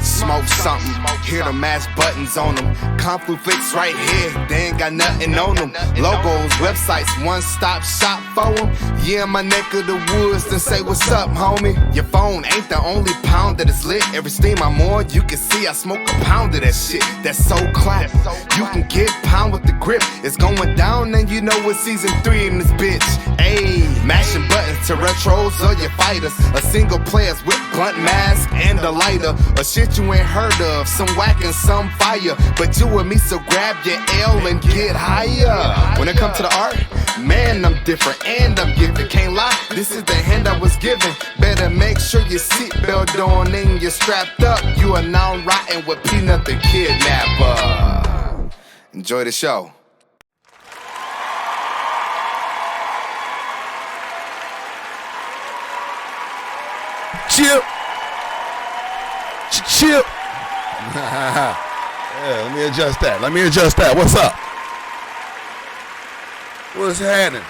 Smoke something, hear the mash buttons on them. Conflicts right here, they ain't got nothing on them. Logos, websites, one-stop shop for them. Yeah, my neck of the woods, then say what's up, homie. Your phone ain't the only pound that is lit. Every steam I'm on, you can see I smoke a pound of that shit. That's so clap. You can get pound with the grip. It's going down and you know it's season 3 in this bitch. Ayy, mashing buttons to retros or your fighters. A single players with blunt mask and a lighter. A shit you ain't heard of, some whack and some fire. But you and me, so grab your L and get higher. When it comes to the art, man, I'm different and I'm giving. Can't lie, this is the hand I was given. Better make sure your seatbelt on and you're strapped up. You are now riding with Peanut the Kidnapper. Enjoy the show. Chip. Chip. Yeah, let me adjust that. What's up? What's happening?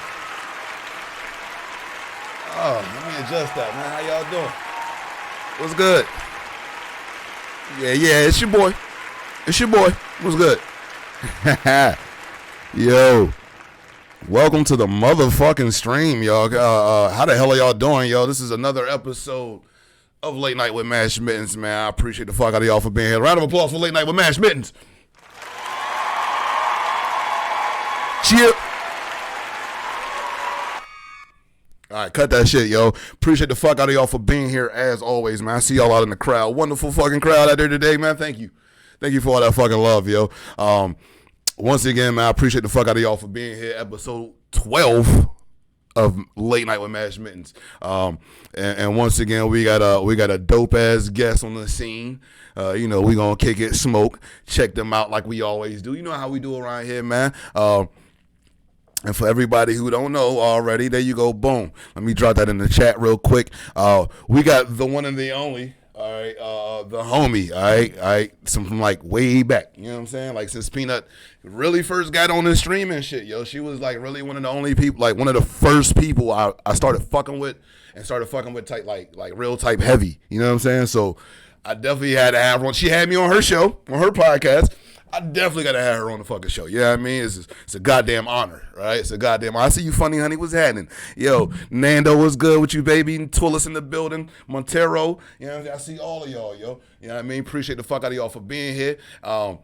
Oh, let me adjust that, man. How y'all doing? What's good? Yeah, it's your boy. What's good? Yo, welcome to the motherfucking stream, y'all. How the hell are y'all doing, yo? This is another episode of Late Night with Mash Mittens, man. I appreciate the fuck out of y'all for being here. Round of applause for Late Night with Mash Mittens. Cheer. All right, cut that shit, yo. Appreciate the fuck out of y'all for being here as always, man. I see y'all out in the crowd. Wonderful fucking crowd out there today, man. Thank you for all that fucking love, yo. Once again, man, I appreciate the fuck out of y'all for being here. Episode 12 of Late Night with Mash Mittens. And once again, we got a dope ass guest on the scene. We gonna kick it, smoke, check them out like we always do. You know how we do around here, man. And for everybody who don't know already, there you go, boom. Let me drop that in the chat real quick. We got the one and the only, all right, the homie, all right, some from like way back, you know what I'm saying? Like since Peanut really first got on this stream and shit, yo, she was like really one of the only people, like one of the first people I started fucking with type like real type heavy, you know what I'm saying? So I definitely had to have her on. She had me on her show, on her podcast. I definitely got to have her on the fucking show. You know what I mean? It's a goddamn honor, right? It's a goddamn honor. I see you, funny honey. What's happening? Yo, Nando, what's good with you, baby? Twillis in the building. Montero. You know what I mean? I see all of y'all, yo. You know what I mean? Appreciate the fuck out of y'all for being here. And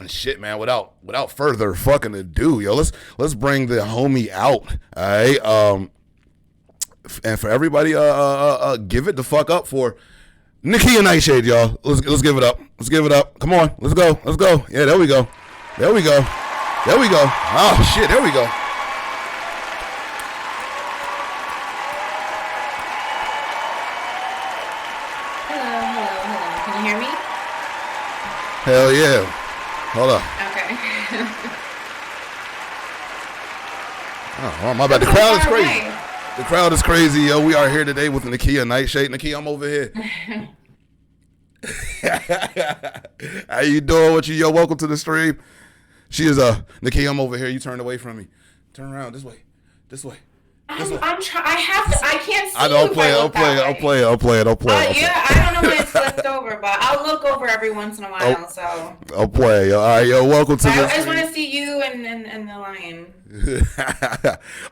shit, man, without further fucking ado, yo, let's bring the homie out, all right? And for everybody, give it the fuck up for Nikita Nightshade, y'all. Let's give it up. Let's give it up. Come on. Let's go. Yeah, there we go. Oh, shit. There we go. Hello. Can you hear me? Hell yeah. Hold up. Okay. Oh, my bad. The crowd is crazy. The crowd is crazy, yo. We are here today with Nikita Nightshade. Nikita, I'm over here. How you doing? What you, yo? Welcome to the stream. She is Nikita, I'm over here. You turned away from me. Turn around this way. I'm trying. I can't see. I'll play it. Yeah, I don't know when it's flipped over, but I'll look over every once in a while. So I'll play. All right, yo. Welcome to. I just want to see you and the lion.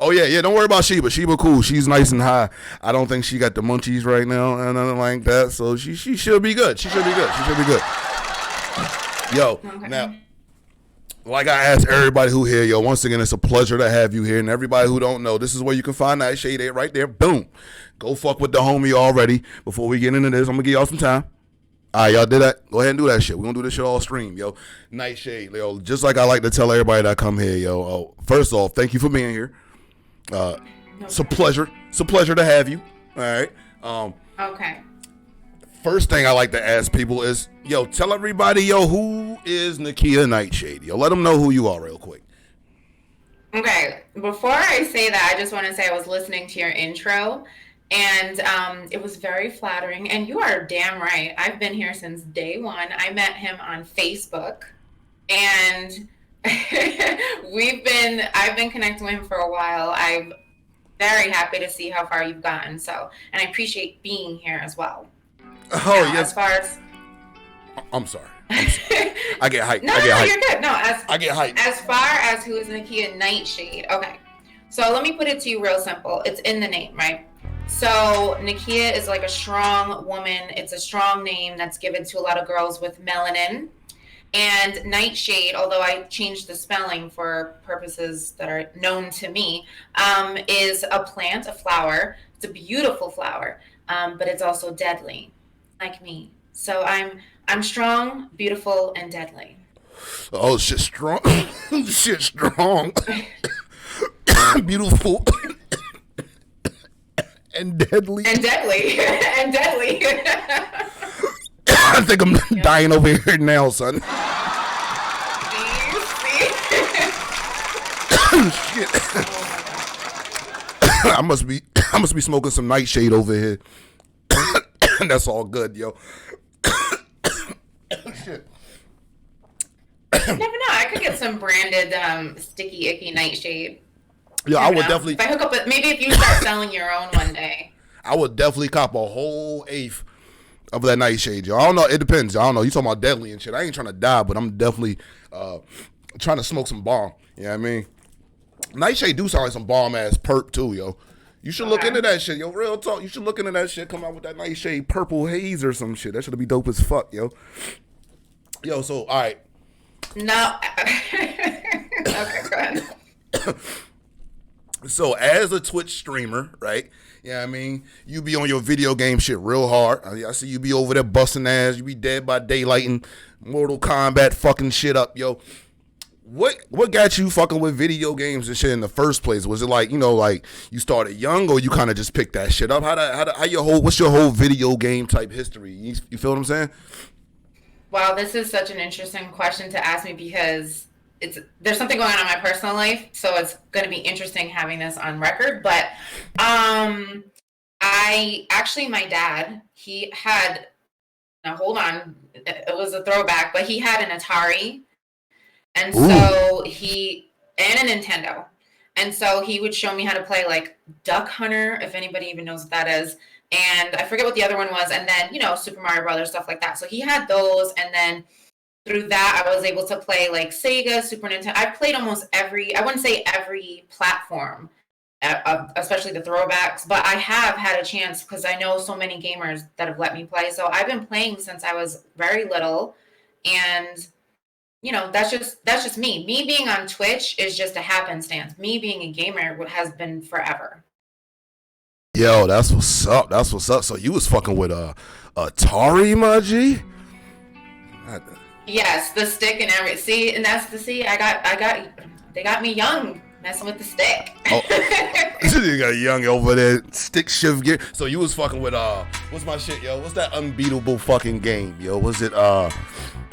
Oh yeah. Don't worry about Sheba. Sheba cool. She's nice and high. I don't think she got the munchies right now and nothing like that. So she should be good. She should be good. Yo, okay. Now, like I asked everybody who here, yo, once again, it's a pleasure to have you here. And everybody who don't know, this is where you can find Nightshade right there. Boom. Go fuck with the homie already. Before we get into this, I'm going to give y'all some time. All right, y'all did that? Go ahead and do that shit. We're going to do this shit all stream, yo. Nightshade, yo. Just like I like to tell everybody that come here, yo. First off, thank you for being here. It's a pleasure. It's a pleasure to have you. All right. Okay. First thing I like to ask people is, yo, tell everybody, yo, who is Nikita Nightshade? Yo, let them know who you are real quick. Okay, before I say that, I just want to say I was listening to your intro, and it was very flattering, and you are damn right. I've been here since day one. I met him on Facebook, and I've been connecting with him for a while. I'm very happy to see how far you've gotten, and I appreciate being here as well. Oh, yes. As far as... I'm sorry. I get hyped. No, you're good. No, I get hyped. As far as who is Nikita Nightshade, okay. So let me put it to you real simple. It's in the name, right? So Nikita is like a strong woman. It's a strong name that's given to a lot of girls with melanin. And Nightshade, although I changed the spelling for purposes that are known to me, is a plant, a flower. It's a beautiful flower, but it's also deadly. Like me. So I'm strong, beautiful, and deadly. Oh, shit, strong. Shit, strong. Beautiful. And deadly. And deadly. I think I'm dying over here now, son. Shit. I must be smoking some Nightshade over here. That's all good, yo. Shit. You never know. I could get some branded sticky icky Nightshade. Yeah, I would definitely. If I hook up with, maybe if you start selling your own one day. I would definitely cop a whole eighth of that Nightshade, yo. I don't know. It depends. I don't know. You talking about deadly and shit. I ain't trying to die, but I'm definitely trying to smoke some bomb. You know what I mean? Nightshade do sound like some bomb-ass perp, too, yo. You should look into that shit, yo. Real talk. You should look into that shit. Come out with that Nightshade purple haze or some shit. That should be dope as fuck, yo. Yo, so, all right. No. Okay, go ahead. So, as a Twitch streamer, right? Yeah, I mean, you be on your video game shit real hard. I see you be over there busting ass. You be Dead by Daylight and Mortal Kombat fucking shit up, yo. What got you fucking with video games and shit in the first place? Was it like, you know, like you started young, or you kind of just picked that shit up? What's your whole video game type history? You feel what I'm saying? Wow, this is such an interesting question to ask me because there's something going on in my personal life, so it's going to be interesting having this on record. But my dad, he had, now hold on, it was a throwback, but he had an Atari, and so and a Nintendo, and so he would show me how to play like Duck Hunter, if anybody even knows what that is, and I forget what the other one was, and then, you know, Super Mario Brothers, stuff like that. So he had those, and then through that, I was able to play like Sega, Super Nintendo. I played almost I wouldn't say every platform, especially the throwbacks, but I have had a chance because I know so many gamers that have let me play. So I've been playing since I was very little, and you know, that's just me. Me being on Twitch is just a happenstance. Me being a gamer has been forever. Yo, that's what's up. That's what's up. So you was fucking with Atari, my G? Yes, the stick and everything. See, and that's they got me young messing with the stick. Oh, you got young over there, stick shift gear. So you was fucking with what's my shit, yo? What's that unbeatable fucking game, yo? Was it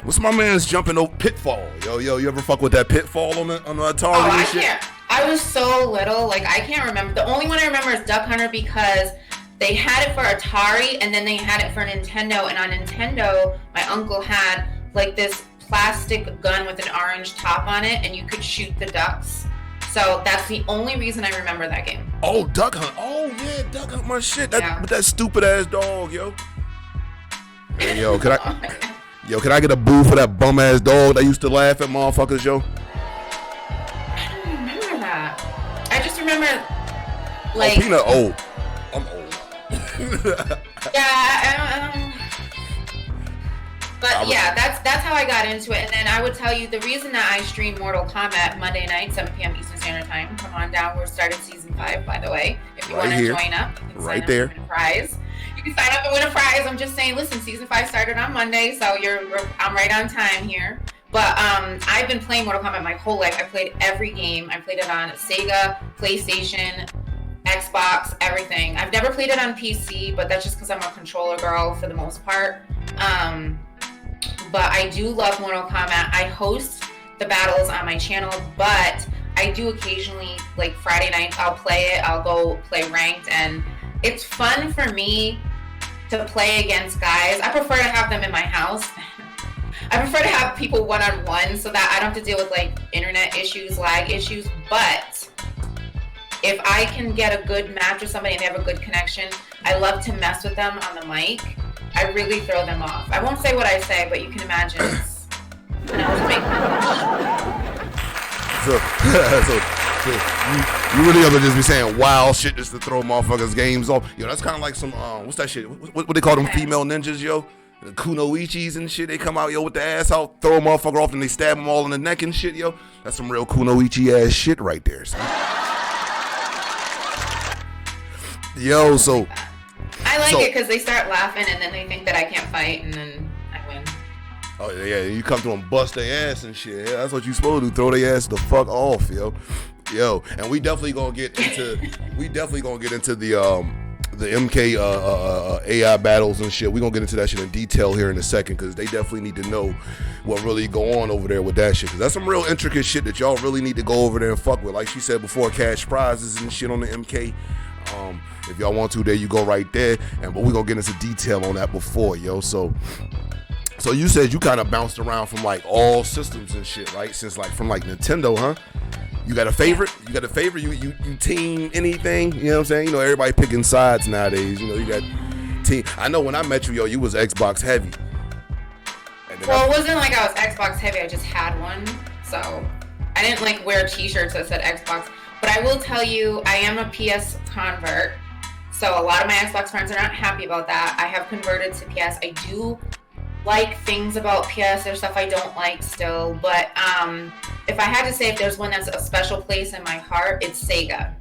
what's my man's jumping over Pitfall, yo? You ever fuck with that Pitfall on the Atari? Oh, I can't. I was so little, like I can't remember. The only one I remember is Duck Hunter because they had it for Atari and then they had it for Nintendo. And on Nintendo, my uncle had like this plastic gun with an orange top on it, and you could shoot the ducks. So that's the only reason I remember that game. Oh, Duck Hunt. Oh yeah, Duck Hunt, my shit. With that stupid ass dog, yo. Hey, yo, can I get a boo for that bum ass dog that used to laugh at motherfuckers, yo? I don't remember that. I just remember like Peanut old. I'm old. Yeah, but yeah, that's how I got into it. And then I would tell you the reason that I stream Mortal Kombat Monday night, 7 p.m. Eastern Standard Time. Come on down. We're starting season 5, by the way. If you want to join up, you can sign up and win a prize. You can sign up and win a prize. I'm just saying, listen, season 5 started on Monday, so I'm right on time here. But I've been playing Mortal Kombat my whole life. I played every game. I played it on Sega, PlayStation, Xbox, everything. I've never played it on PC, but that's just because I'm a controller girl for the most part. But I do love Mortal Kombat. I host the battles on my channel, but I do occasionally, like Friday nights, I'll play it. I'll go play ranked, and it's fun for me to play against guys. I prefer to have them in my house. I prefer to have people one-on-one so that I don't have to deal with like internet issues, lag issues. But if I can get a good match with somebody and they have a good connection, I love to mess with them on the mic. I really throw them off. I won't say what I say, but you can imagine it's an ultimate. So you really ever just be saying wild shit just to throw motherfuckers' games off? Yo, that's kind of like some, what's that shit? What they call them female ninjas, yo? The kunoichis and shit. They come out, yo, with the ass out, throw a motherfucker off, and they stab them all in the neck and shit, yo. That's some real kunoichi ass shit right there, son. Yo, so... I like it because they start laughing and then they think that I can't fight and then I win. Oh yeah, you come through and bust their ass and shit. Yeah, that's what you supposed to do. Throw their ass the fuck off, yo. And we definitely gonna get into the MK AI battles and shit. We gonna get into that shit in detail here in a second because they definitely need to know what really go on over there with that shit. Because that's some real intricate shit that y'all really need to go over there and fuck with. Like she said before, cash prizes and shit on the MK. If y'all want to, there you go right there. But we're gonna get into detail on that before, yo. So you said you kind of bounced around from like all systems and shit, right? Since like from like Nintendo, huh? You got a favorite? You got a favorite? You team anything? You know what I'm saying? You know, everybody picking sides nowadays. You know, you got team. I know when I met you, yo, you was Xbox heavy. Well, it wasn't like I was Xbox heavy. I just had one, so I didn't like wear T-shirts that said Xbox. But I will tell you, I am a PS convert, so a lot of my Xbox friends are not happy about that. I have converted to PS. I do like things about PS. There's stuff I don't like still, but if I had to say if there's one that's a special place in my heart, it's Sega.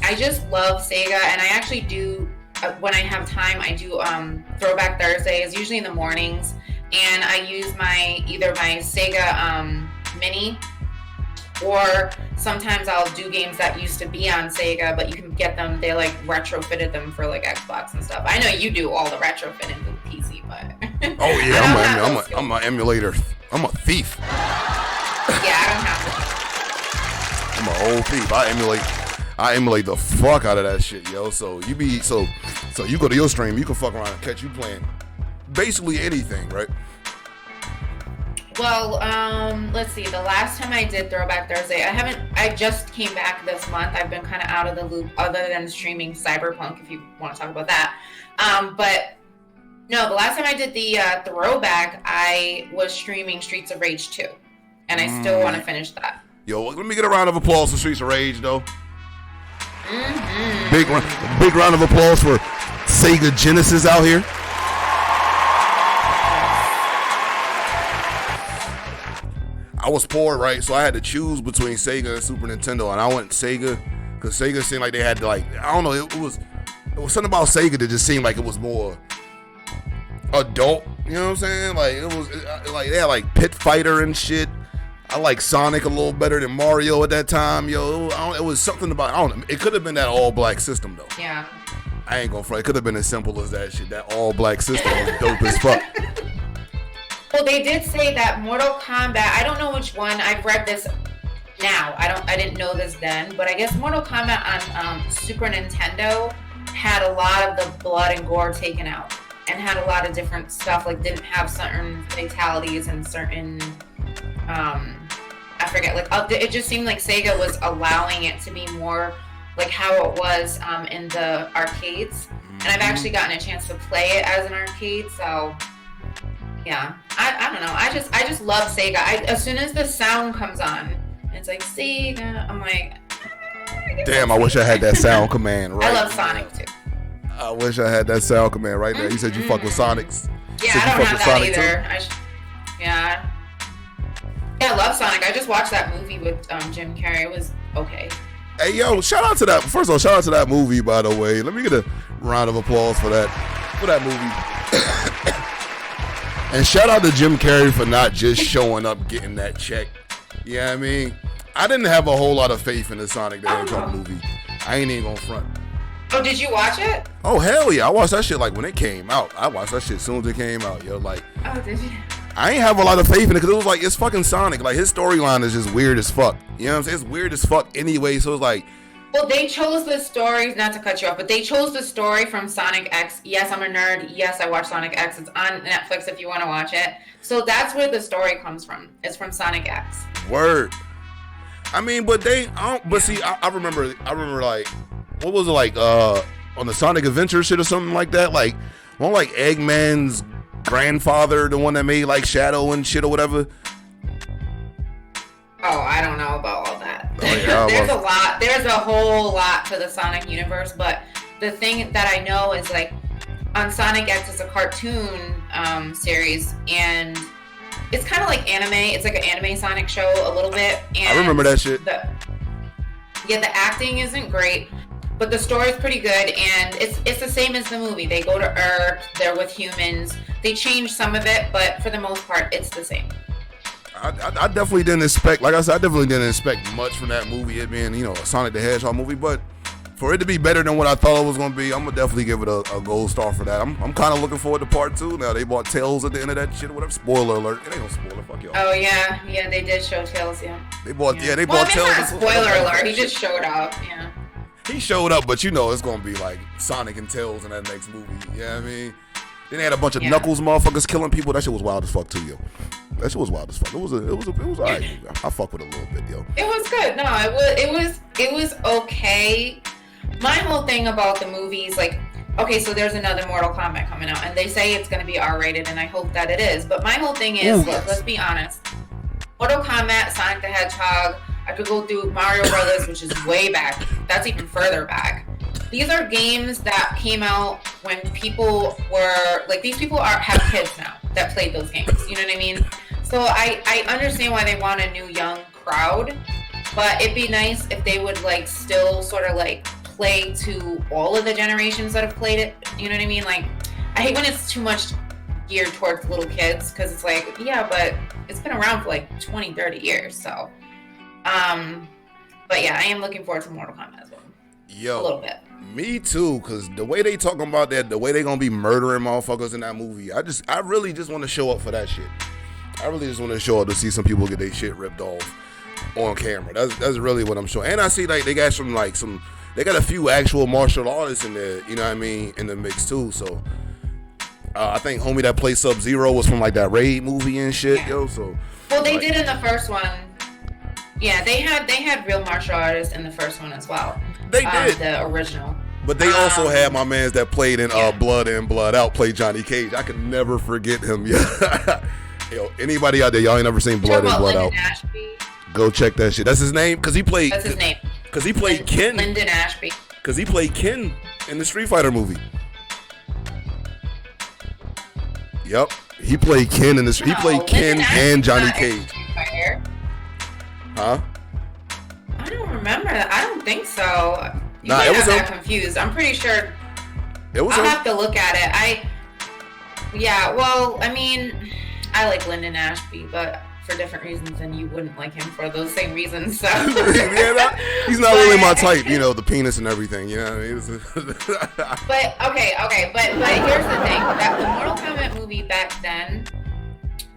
I just love Sega, and I actually do, when I have time, I do Throwback Thursdays, usually in the mornings, and I use either my Sega Mini, or sometimes I'll do games that used to be on Sega, but you can get them, they like retrofitted them for like Xbox and stuff. I know you do all the retrofitting to the PC, but... Oh yeah, I'm an emulator. I'm a thief. Yeah, I don't have I'm an old thief. I emulate the fuck out of that shit, yo. So you go to your stream, you can fuck around and catch you playing basically anything, right? Well, let's see. The last time I did Throwback Thursday, I just came back this month. I've been kind of out of the loop other than streaming Cyberpunk, if you want to talk about that. But no, the last time I did the throwback, I was streaming Streets of Rage 2. And I still want to finish that. Yo, let me get a round of applause for Streets of Rage, though. Mm-hmm. Big round of applause for Sega Genesis out here. I was poor, right? So I had to choose between Sega and Super Nintendo, and I went Sega because Sega seemed like they had to, like, I don't know, it was something about Sega that just seemed like it was more adult. You know what I'm saying? Like like they had like Pit Fighter and shit. I like Sonic a little better than Mario at that time, yo. It was something about, I don't know. It could have been that all-black system, though. Yeah. I ain't gonna front. It could have been as simple as that shit. That all-black system was dope as fuck. Well, they did say that Mortal Kombat, I don't know which one, I've read this now. I didn't know this then, but I guess Mortal Kombat on Super Nintendo had a lot of the blood and gore taken out and had a lot of different stuff, like didn't have certain fatalities and certain... I forget, like, it just seemed like Sega was allowing it to be more like how it was in the arcades. And I've actually gotten a chance to play it as an arcade, so yeah. I don't know. I just love Sega. As soon as the sound comes on, it's like Sega, I'm like, damn, I wish I had that sound command right. I love Sonic too. I wish I had that sound command right there. You said you fuck with Sonics. Yeah, I don't have that either. Yeah. Yeah, I love Sonic. I just watched that movie with Jim Carrey. It was okay. Hey, yo, shout out to that. First of all, shout out to that movie, by the way. Let me get a round of applause for that movie. And shout out to Jim Carrey for not just showing up getting that check. You know what I mean? I didn't have a whole lot of faith in the Sonic the Hedgehog movie. I ain't even gonna front. Oh, did you watch it? Oh, hell yeah. I watched that shit like when it came out. I watched that shit as soon as it came out, yo. Like, oh, did you? I ain't have a lot of faith in it because it was like, it's fucking Sonic. Like, his storyline is just weird as fuck. You know what I'm saying? It's weird as fuck anyway, so it's like... Well, they chose the story, not to cut you off, but they chose the story from Sonic X. Yes, I'm a nerd. Yes, I watch Sonic X. It's on Netflix if you want to watch it. So that's where the story comes from. It's from Sonic X. Word. I mean, but they... see, I remember like... What was it like, on the Sonic Adventure shit or something like that? Like, one like Eggman's grandfather, the one that made like Shadow and shit or whatever. Oh, I don't know about all that. Oh, yeah, there's a whole lot to the Sonic universe, but the thing that I know is like on Sonic X, it's a cartoon series, and it's kind of like anime. It's like an anime Sonic show a little bit. And I remember that shit. The acting isn't great, but the story's pretty good, and it's the same as the movie. They go to Earth, they're with humans. They change some of it, but for the most part, it's the same. I definitely didn't expect, like I said, I definitely didn't expect much from that movie, it being, you know, a Sonic the Hedgehog movie, but for it to be better than what I thought it was going to be, I'm going to definitely give it a gold star for that. I'm kind of looking forward to part 2. Now, they bought Tails at the end of that shit or whatever. Spoiler alert. It ain't no spoiler. Fuck y'all. Oh, yeah. Yeah, they did show Tails, yeah. They bought Tails. Not spoiler alert. He just showed up, yeah. He showed up, but you know it's going to be like Sonic and Tails in that next movie. You know what I mean? Then they had a bunch of Knuckles motherfuckers killing people. That shit was wild as fuck too, yo. That shit was wild as fuck. It was alright. I fuck with it a little bit, yo. It was good. No, it was okay. My whole thing about the movies, like, okay, so there's another Mortal Kombat coming out, and they say it's going to be R-rated, and I hope that it is. But my whole thing is, let's be honest. Mortal Kombat, Sonic the Hedgehog, I could go through Mario Brothers, which is way back. That's even further back. These are games that came out when people were, like, these people have kids now that played those games. You know what I mean? So I understand why they want a new young crowd, but it'd be nice if they would, like, still sort of, like, play to all of the generations that have played it. You know what I mean? Like, I hate when it's too much geared towards little kids, because it's like, yeah, but it's been around for like 20, 30 years. So, but yeah, I am looking forward to Mortal Kombat as well. Yo, a little bit. Me too, because the way they talking about that, the way they gonna be murdering motherfuckers in that movie, I really just want to show up for that shit. I really just want to show up to see some people get their shit ripped off on camera. That's really what I'm showing. And I see, like, they got they got a few actual martial artists in there, you know what I mean, in the mix too. So I think homie that played Sub-Zero was from like that Raid movie and shit, yo. So well, they did in the first one. Yeah, they had real martial artists in the first one as well. They did the original. But they also had my mans that played in Blood In, Blood Out, played Johnny Cage. I could never forget him. Yeah. Yo, anybody out there, y'all ain't never seen Blood In, Blood Out? Ashby? Go check that shit. That's his name? Because he played. That's his name. Because he played Ken. Lyndon Ashby. Because he played Ken in the Street Fighter movie. Yep. He played Ken in the He played Ken and Johnny Cage. Huh? I don't remember that. I don't think so. Nah, it was that confused. I'm pretty sure. It was. I'll have to look at it. Yeah. Well, I mean, I like Lyndon Ashby, but for different reasons, and you wouldn't like him for those same reasons. So. Yeah, he's not really my type, you know, the penis and everything, you know what I mean? But but here's the thing, that the Mortal Kombat movie back then,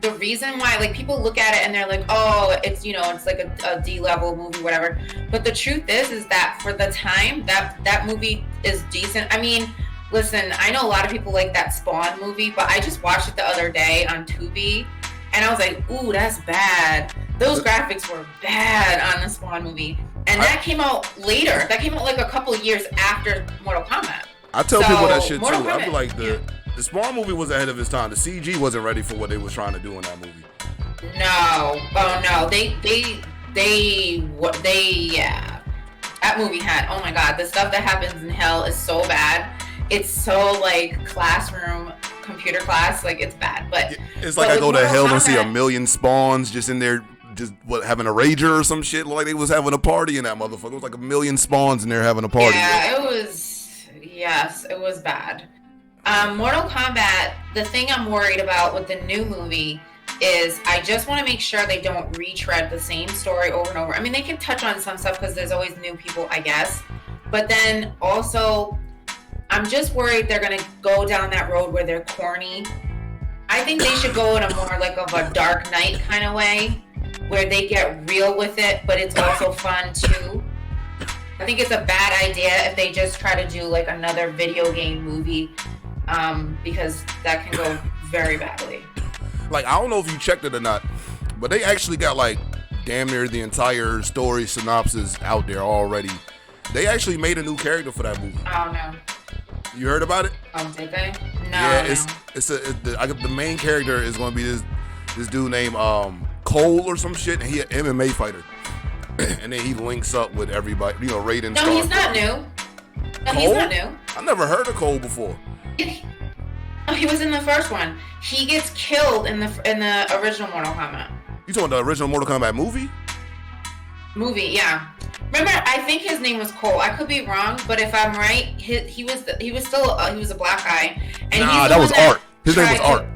the reason why, like, people look at it and they're like, oh, it's, you know, it's like a D-level movie, whatever. But the truth is that for the time, that movie is decent. I mean, listen, I know a lot of people like that Spawn movie, but I just watched it the other day on Tubi. And I was like, ooh, that's bad. Those graphics were bad on the Spawn movie. And that came out later. That came out like a couple of years after Mortal Kombat. I tell people that shit too. I feel like the Spawn movie was ahead of its time. The CG wasn't ready for what they was trying to do in that movie. No. Oh, no. Yeah. That movie had, oh my God, the stuff that happens in hell is so bad. It's so, like, classroom computer class, like, it's bad, but it's like I go to hell and see a million spawns just in there, just having a rager or some shit, like they was having a party in that motherfucker. It was like a million spawns in there having a party. Yeah, it was bad. Mortal Kombat, the thing I'm worried about with the new movie is I just want to make sure they don't retread the same story over and over. I mean, they can touch on some stuff because there's always new people, I guess, but then also I'm just worried they're going to go down that road where they're corny. I think they should go in a more like of a Dark Knight kind of way where they get real with it, but it's also fun too. I think it's a bad idea if they just try to do like another video game movie, because that can go very badly. Like, I don't know if you checked it or not, but they actually got like damn near the entire story synopsis out there already. They actually made a new character for that movie. Oh no. You heard about it? Did they? No. Yeah, the main character is going to be this dude named Cole or some shit, and he an MMA fighter. And then he links up with everybody, you know, Raiden. No, he's not new. No, Cole? He's not new. I never heard of Cole before. Oh, he was in the first one. He gets killed in the original Mortal Kombat. You talking about the original Mortal Kombat movie? Movie, yeah. Remember, I think his name was Cole. I could be wrong, but if I'm right, he was a black guy. And nah, that was Art. His name was Art.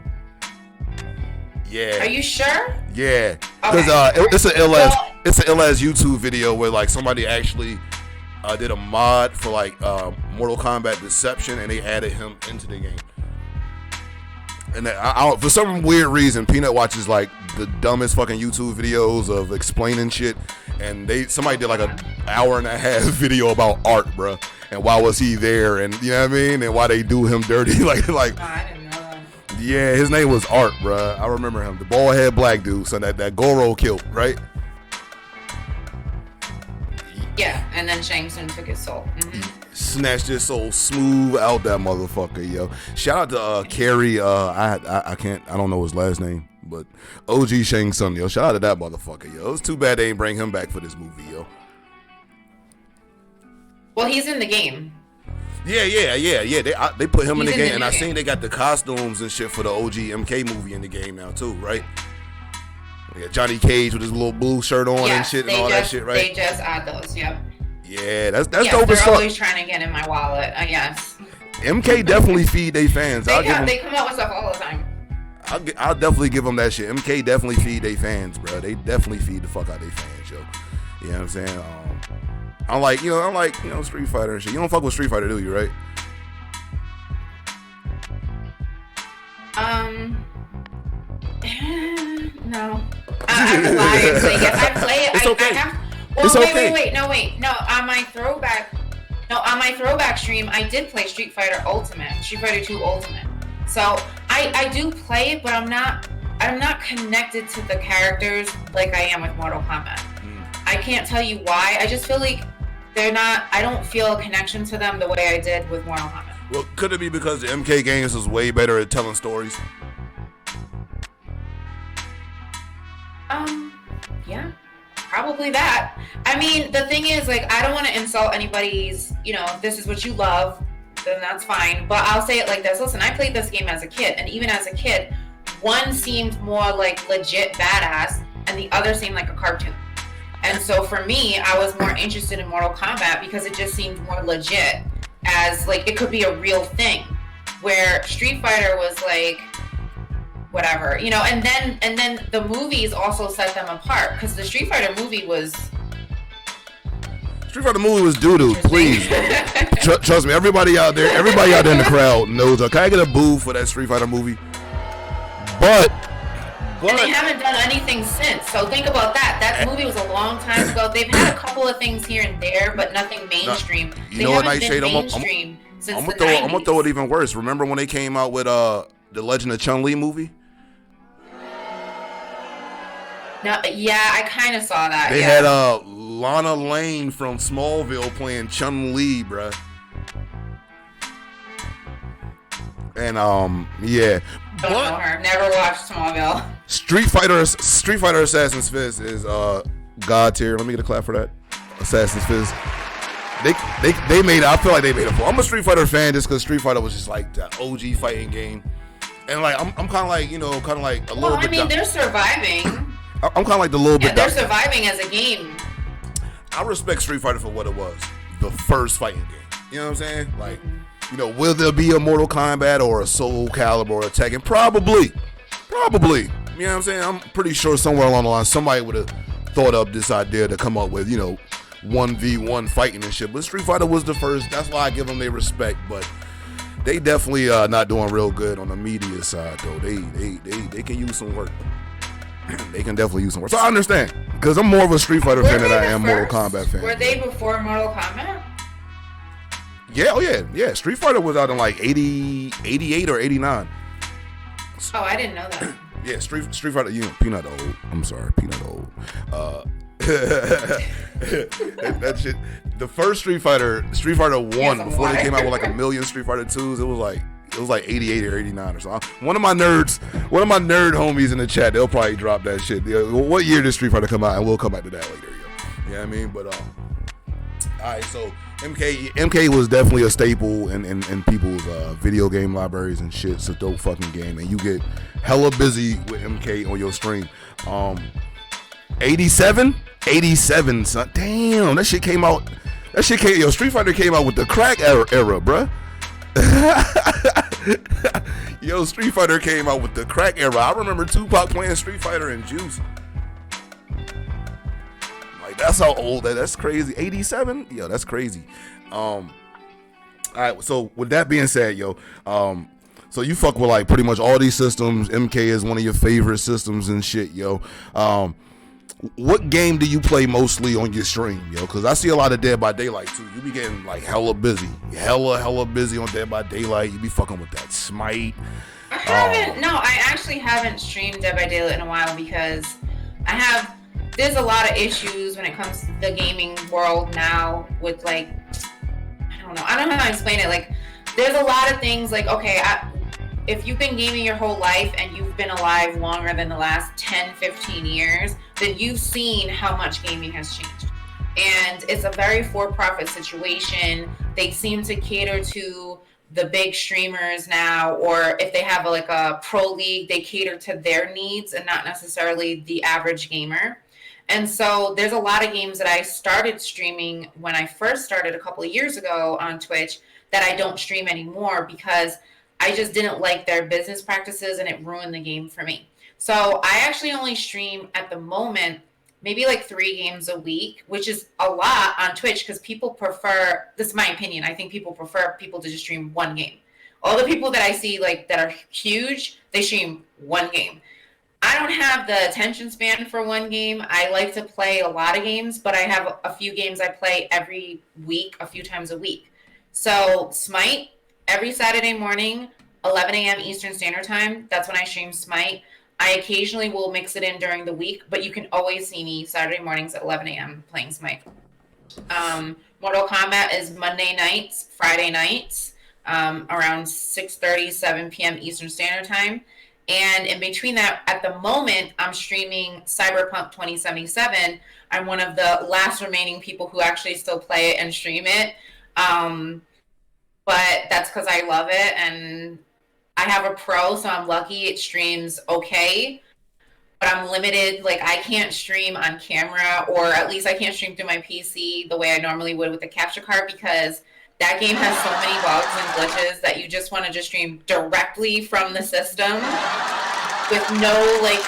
Yeah. Are you sure? Yeah. Because it's an ill ass YouTube video where like somebody actually did a mod for like Mortal Kombat Deception, and they added him into the game. And for some weird reason, Peanut watches like the dumbest fucking YouTube videos of explaining shit, and somebody did like an hour and a half video about Art, bruh, and why was he there, and you know what I mean, and why they do him dirty, like. I didn't know that. Yeah, his name was Art, bruh. I remember him. The bald head black dude, so that Goro kilt, right? Yeah, and then Shang Tsung took his soul. Mm-hmm. Snatched his soul smooth out that motherfucker, yo. Shout out to Carrie. I don't know his last name, but OG Shang Tsung, yo. Shout out to that motherfucker, yo. It's too bad they ain't bring him back for this movie, yo. Well, he's in the game. Yeah. They put him in the game, and I game. seen they got the costumes and shit for the OG MK movie in the game now too, right? Yeah, Johnny Cage with his little blue shirt on and shit and all that shit, right? They just add those, yep. Yeah, that's yes, dope as fuck. They're always trying to get in my wallet, yes. MK definitely feed they fans. They come out with stuff all the time. I'll definitely give them that shit. MK definitely feed they fans, bro. They definitely feed the fuck out they fans, yo. You know what I'm saying? I'm like Street Fighter and shit. You don't fuck with Street Fighter, do you, right? No. I can lie and say yes. I play it. It's okay. It's okay. Wait. No, on my throwback stream, I did play Street Fighter Ultimate, Street Fighter 2 Ultimate. So I do play it, but I'm not connected to the characters like I am with Mortal Kombat. I can't tell you why. I just feel like I don't feel a connection to them the way I did with Mortal Kombat. Well, could it be because the MK games is way better at telling stories? Yeah, probably that. I mean, the thing is, like, I don't want to insult anybody's, this is what you love, then that's fine. But I'll say it like this. Listen, I played this game as a kid, and even as a kid, one seemed more like legit badass, and the other seemed like a cartoon. And so for me, I was more interested in Mortal Kombat because it just seemed more legit, as like it could be a real thing, where Street Fighter was like whatever, and then the movies also set them apart, because the Street Fighter movie was doo-doo, please. Trust me, everybody out there in the crowd knows. Can I get a boo for that Street Fighter movie? But and they haven't done anything since. So think about that. That movie was a long time ago. They've had a couple of things here and there, but nothing mainstream. You know what, Nightshade? Since I'm gonna throw it even worse. Remember when they came out with the Legend of Chun-Li movie? No, yeah, I kind of saw that. They had Lana Lane from Smallville playing Chun-Li, bruh. And yeah. Don't know her. Never watched Smallville. Street Fighter Assassin's Fist is god tier. Let me get a clap for that. Assassin's Fist. They made it. I feel like they made it. I'm a Street Fighter fan just because Street Fighter was just like that OG fighting game. And like I'm kind of like a little bit. Well, I mean, they're surviving. I'm kind of like the little bit. They're surviving as a game. I respect Street Fighter for what it was, the first fighting game. You know what I'm saying? Like, will there be a Mortal Kombat or a Soul Calibur or a Tekken? Probably. You know what I'm saying? I'm pretty sure somewhere along the line somebody would have thought up this idea to come up with 1v1 fighting and shit. But Street Fighter was the first. That's why I give them their respect. But they definitely not doing real good on the media side though. They can use some work. They can definitely use some work. So I understand, because I'm more of a Street Fighter fan than I am Mortal Kombat fan. Were they before Mortal Kombat? Yeah, yeah. Street Fighter was out in like 88 or 89. Oh, I didn't know that. Yeah, Street Fighter, Peanut old. I'm sorry, Peanut old. That shit. The first Street Fighter 1, before they came out with like a million Street Fighter 2s, it was like 88 or 89 or something. One of my nerd homies in the chat, they'll probably drop that shit. What year did Street Fighter come out? And we'll come back to that later, yo. You know what I mean? But alright, so MK was definitely a staple in people's video game libraries and shit. It's a dope fucking game, and you get hella busy with MK on your stream. 87, son. Damn, that shit came out. Street Fighter came out with the crack era, bruh. Yo, Street Fighter came out with the crack era. I remember Tupac playing Street Fighter and Juice. Like, that's how old that's crazy. 87? Yo, that's crazy. Alright, so with that being said, yo, so you fuck with like pretty much all these systems. MK is one of your favorite systems and shit, yo. What game do you play mostly on your stream, yo? Because I see a lot of Dead by Daylight too. You be getting like hella busy on Dead by Daylight. You be fucking with that Smite. I I actually haven't streamed Dead by Daylight in a while because there's a lot of issues when it comes to the gaming world now with like, I don't know how to explain it. Like, there's a lot of things like, okay, if you've been gaming your whole life and you've been alive longer than the last 10, 15 years, then you've seen how much gaming has changed. And it's a very for-profit situation. They seem to cater to the big streamers now, or if they have like a pro league, they cater to their needs and not necessarily the average gamer. And so there's a lot of games that I started streaming when I first started a couple of years ago on Twitch that I don't stream anymore because I just didn't like their business practices and it ruined the game for me. So I actually only stream at the moment maybe like 3 games a week, which is a lot on Twitch because people prefer, this is my opinion, I think people prefer people to just stream 1 game. All the people that I see like that are huge, they stream 1 game. I don't have the attention span for 1 game. I like to play a lot of games, but I have a few games I play every week, a few times a week. So Smite, every Saturday morning, 11 a.m. Eastern Standard Time, that's when I stream Smite. I occasionally will mix it in during the week, but you can always see me Saturday mornings at 11 a.m. playing Smite. Mortal Kombat is Monday nights, Friday nights, around 6:30, 7 p.m. Eastern Standard Time. And in between that, at the moment, I'm streaming Cyberpunk 2077. I'm one of the last remaining people who actually still play it and stream it. But that's because I love it, and I have a pro, so I'm lucky it streams okay. But I'm limited, like I can't stream on camera, or at least I can't stream through my PC the way I normally would with the capture card because that game has so many bugs and glitches that you just want to just stream directly from the system with no like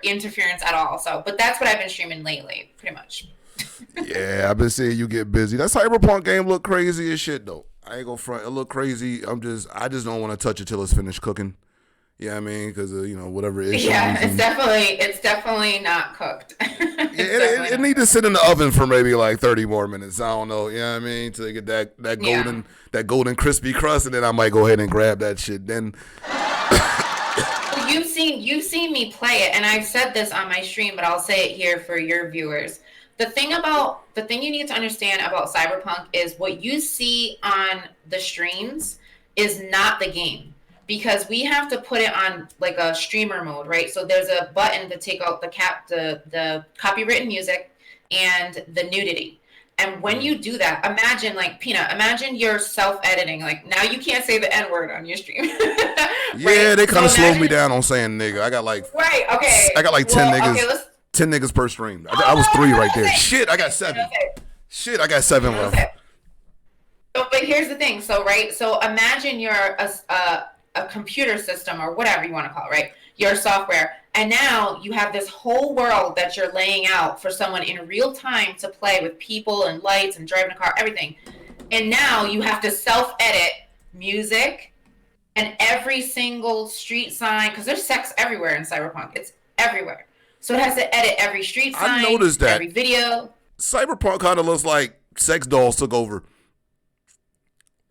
interference at all. So, but that's what I've been streaming lately, pretty much. Yeah, I've been seeing you get busy. That Cyberpunk game look crazy as shit though. I ain't gonna front. It look crazy. I just don't want to touch it till it's finished cooking. Yeah, I mean, because whatever issue. Yeah, it's definitely not cooked. It need to sit in the oven for maybe like 30 more minutes. I don't know. You know what I mean? To get that golden crispy crust, and then I might go ahead and grab that shit. Then well, you've seen me play it, and I've said this on my stream, but I'll say it here for your viewers. The thing you need to understand about Cyberpunk is what you see on the streams is not the game. Because we have to put it on like a streamer mode, right? So there's a button to take out the copywritten music and the nudity. And when you do that, imagine you're self-editing. Like now you can't say the N-word on your stream. Right? Yeah, they kind of slowed me down on saying nigga. I got like 10 niggas. Okay, 10 niggas per stream. I was 3 right there. Shit, I got 7. Shit, I got 7 left. Okay. But here's the thing. So imagine you're a computer system or whatever you want to call it, right? Your software. And now you have this whole world that you're laying out for someone in real time to play with people and lights and driving a car, everything. And now you have to self-edit music and every single street sign, because there's sex everywhere in Cyberpunk. It's everywhere. So it has to edit every street sign, I noticed that. every video. Cyberpunk kind of looks like sex dolls took over.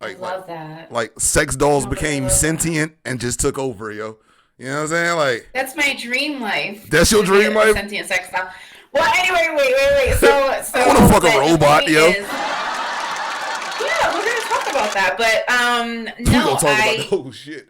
I love that. Like sex dolls became sentient and just took over, yo. You know what I'm saying? Like that's my dream life. That's your dream life? Sentient sex doll. Well, anyway, wait. So I want to fuck a robot, yo. Yeah, we're gonna talk about that, but oh shit.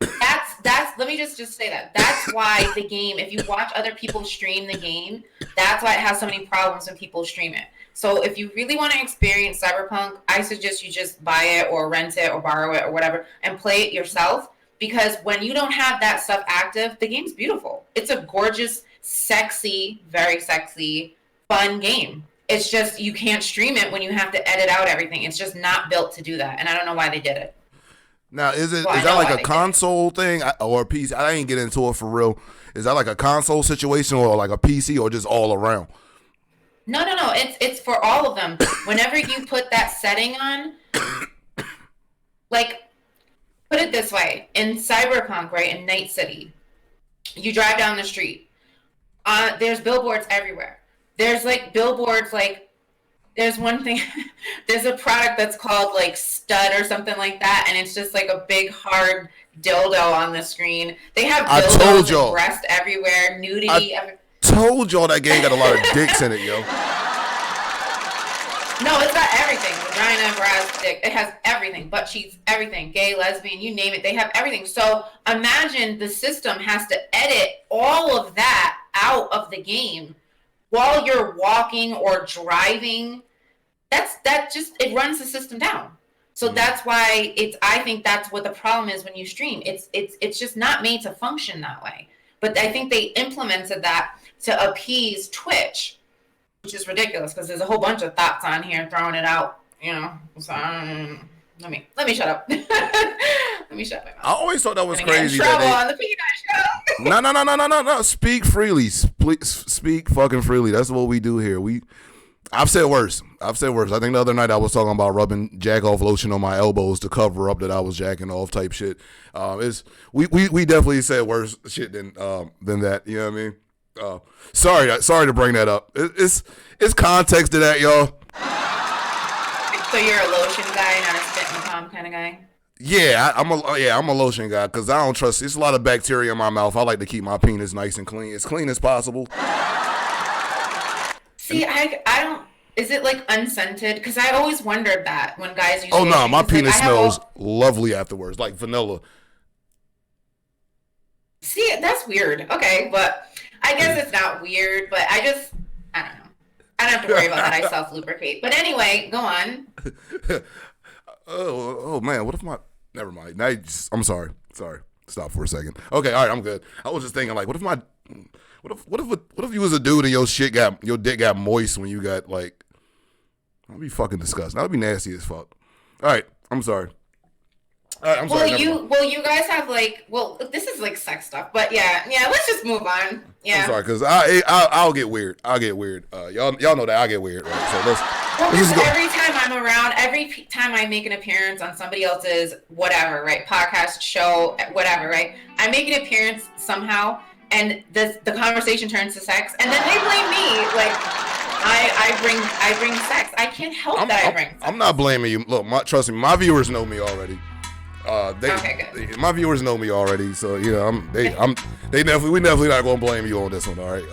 That's let me just say that. That's why the game, if you watch other people stream the game, that's why it has so many problems when people stream it. So if you really want to experience Cyberpunk, I suggest you just buy it or rent it or borrow it or whatever and play it yourself. Because when you don't have that stuff active, the game's beautiful. It's a gorgeous, sexy, very sexy, fun game. It's just you can't stream it when you have to edit out everything. It's just not built to do that. And I don't know why they did it. Now, is that like a console thing or a PC? I ain't get into it for real. Is that like a console situation or like a PC or just all around? No. It's for all of them. Whenever you put that setting on, like, put it this way. In Cyberpunk, right, in Night City, you drive down the street. There's billboards everywhere. There's, like, billboards, like, there's one thing, there's a product that's called like Stud or something like that, and it's just like a big hard dildo on the screen. They have dildos and breast everywhere, nudity. Told y'all that game got a lot of dicks in it, yo. No, it's got everything. Vagina, breast, dick. It has everything. Butt cheeks, everything. Gay, lesbian, you name it. They have everything. So imagine the system has to edit all of that out of the game while you're walking or driving. It runs the system down. So that's why I think that's what the problem is when you stream. It's just not made to function that way. But I think they implemented that to appease Twitch, which is ridiculous because there's a whole bunch of thoughts on here throwing it out, So let me shut up. Let me shut up. I always thought that was crazy. Trouble on the Peanut Show. No. Speak freely. Speak fucking freely. That's what we do here. I've said worse. I think the other night I was talking about rubbing jack off lotion on my elbows to cover up that I was jacking off type shit. We definitely said worse shit than that. You know what I mean? Sorry to bring that up. It's context to that, y'all. So you're a lotion guy, not a spit in the palm kind of guy? Yeah, I'm a lotion guy because I don't trust. There's a lot of bacteria in my mouth. I like to keep my penis nice and clean, as clean as possible. See, I don't. Is it like unscented? Because I always wondered that when guys use. Oh no, my penis smells lovely afterwards, like vanilla. See, that's weird. Okay, but I guess it's not weird. But I don't know. I don't have to worry about that. I self-lubricate. But anyway, go on. oh man, what if my? Never mind. Now I'm sorry. Stop for a second. Okay, all right, I'm good. I was just thinking, like, what if you was a dude and your dick got moist when you got like? That'd be fucking disgusting. That'd be nasty as fuck. All right, I'm sorry. All right, I'm sorry. You guys have like, this is like sex stuff, but yeah. Let's just move on. Yeah. I'm sorry, because I'll get weird. Y'all know that I get weird, right? So let's go. Every time I'm around, every time I make an appearance on somebody else's whatever, right, podcast, show, whatever, right, I make an appearance somehow, and the conversation turns to sex, and then they blame me, like. I bring sex. I can't help I bring sex. I'm not blaming you. Look, trust me, my viewers know me already. Okay, good. My viewers know me already, so we definitely not gonna blame you on this one. All right.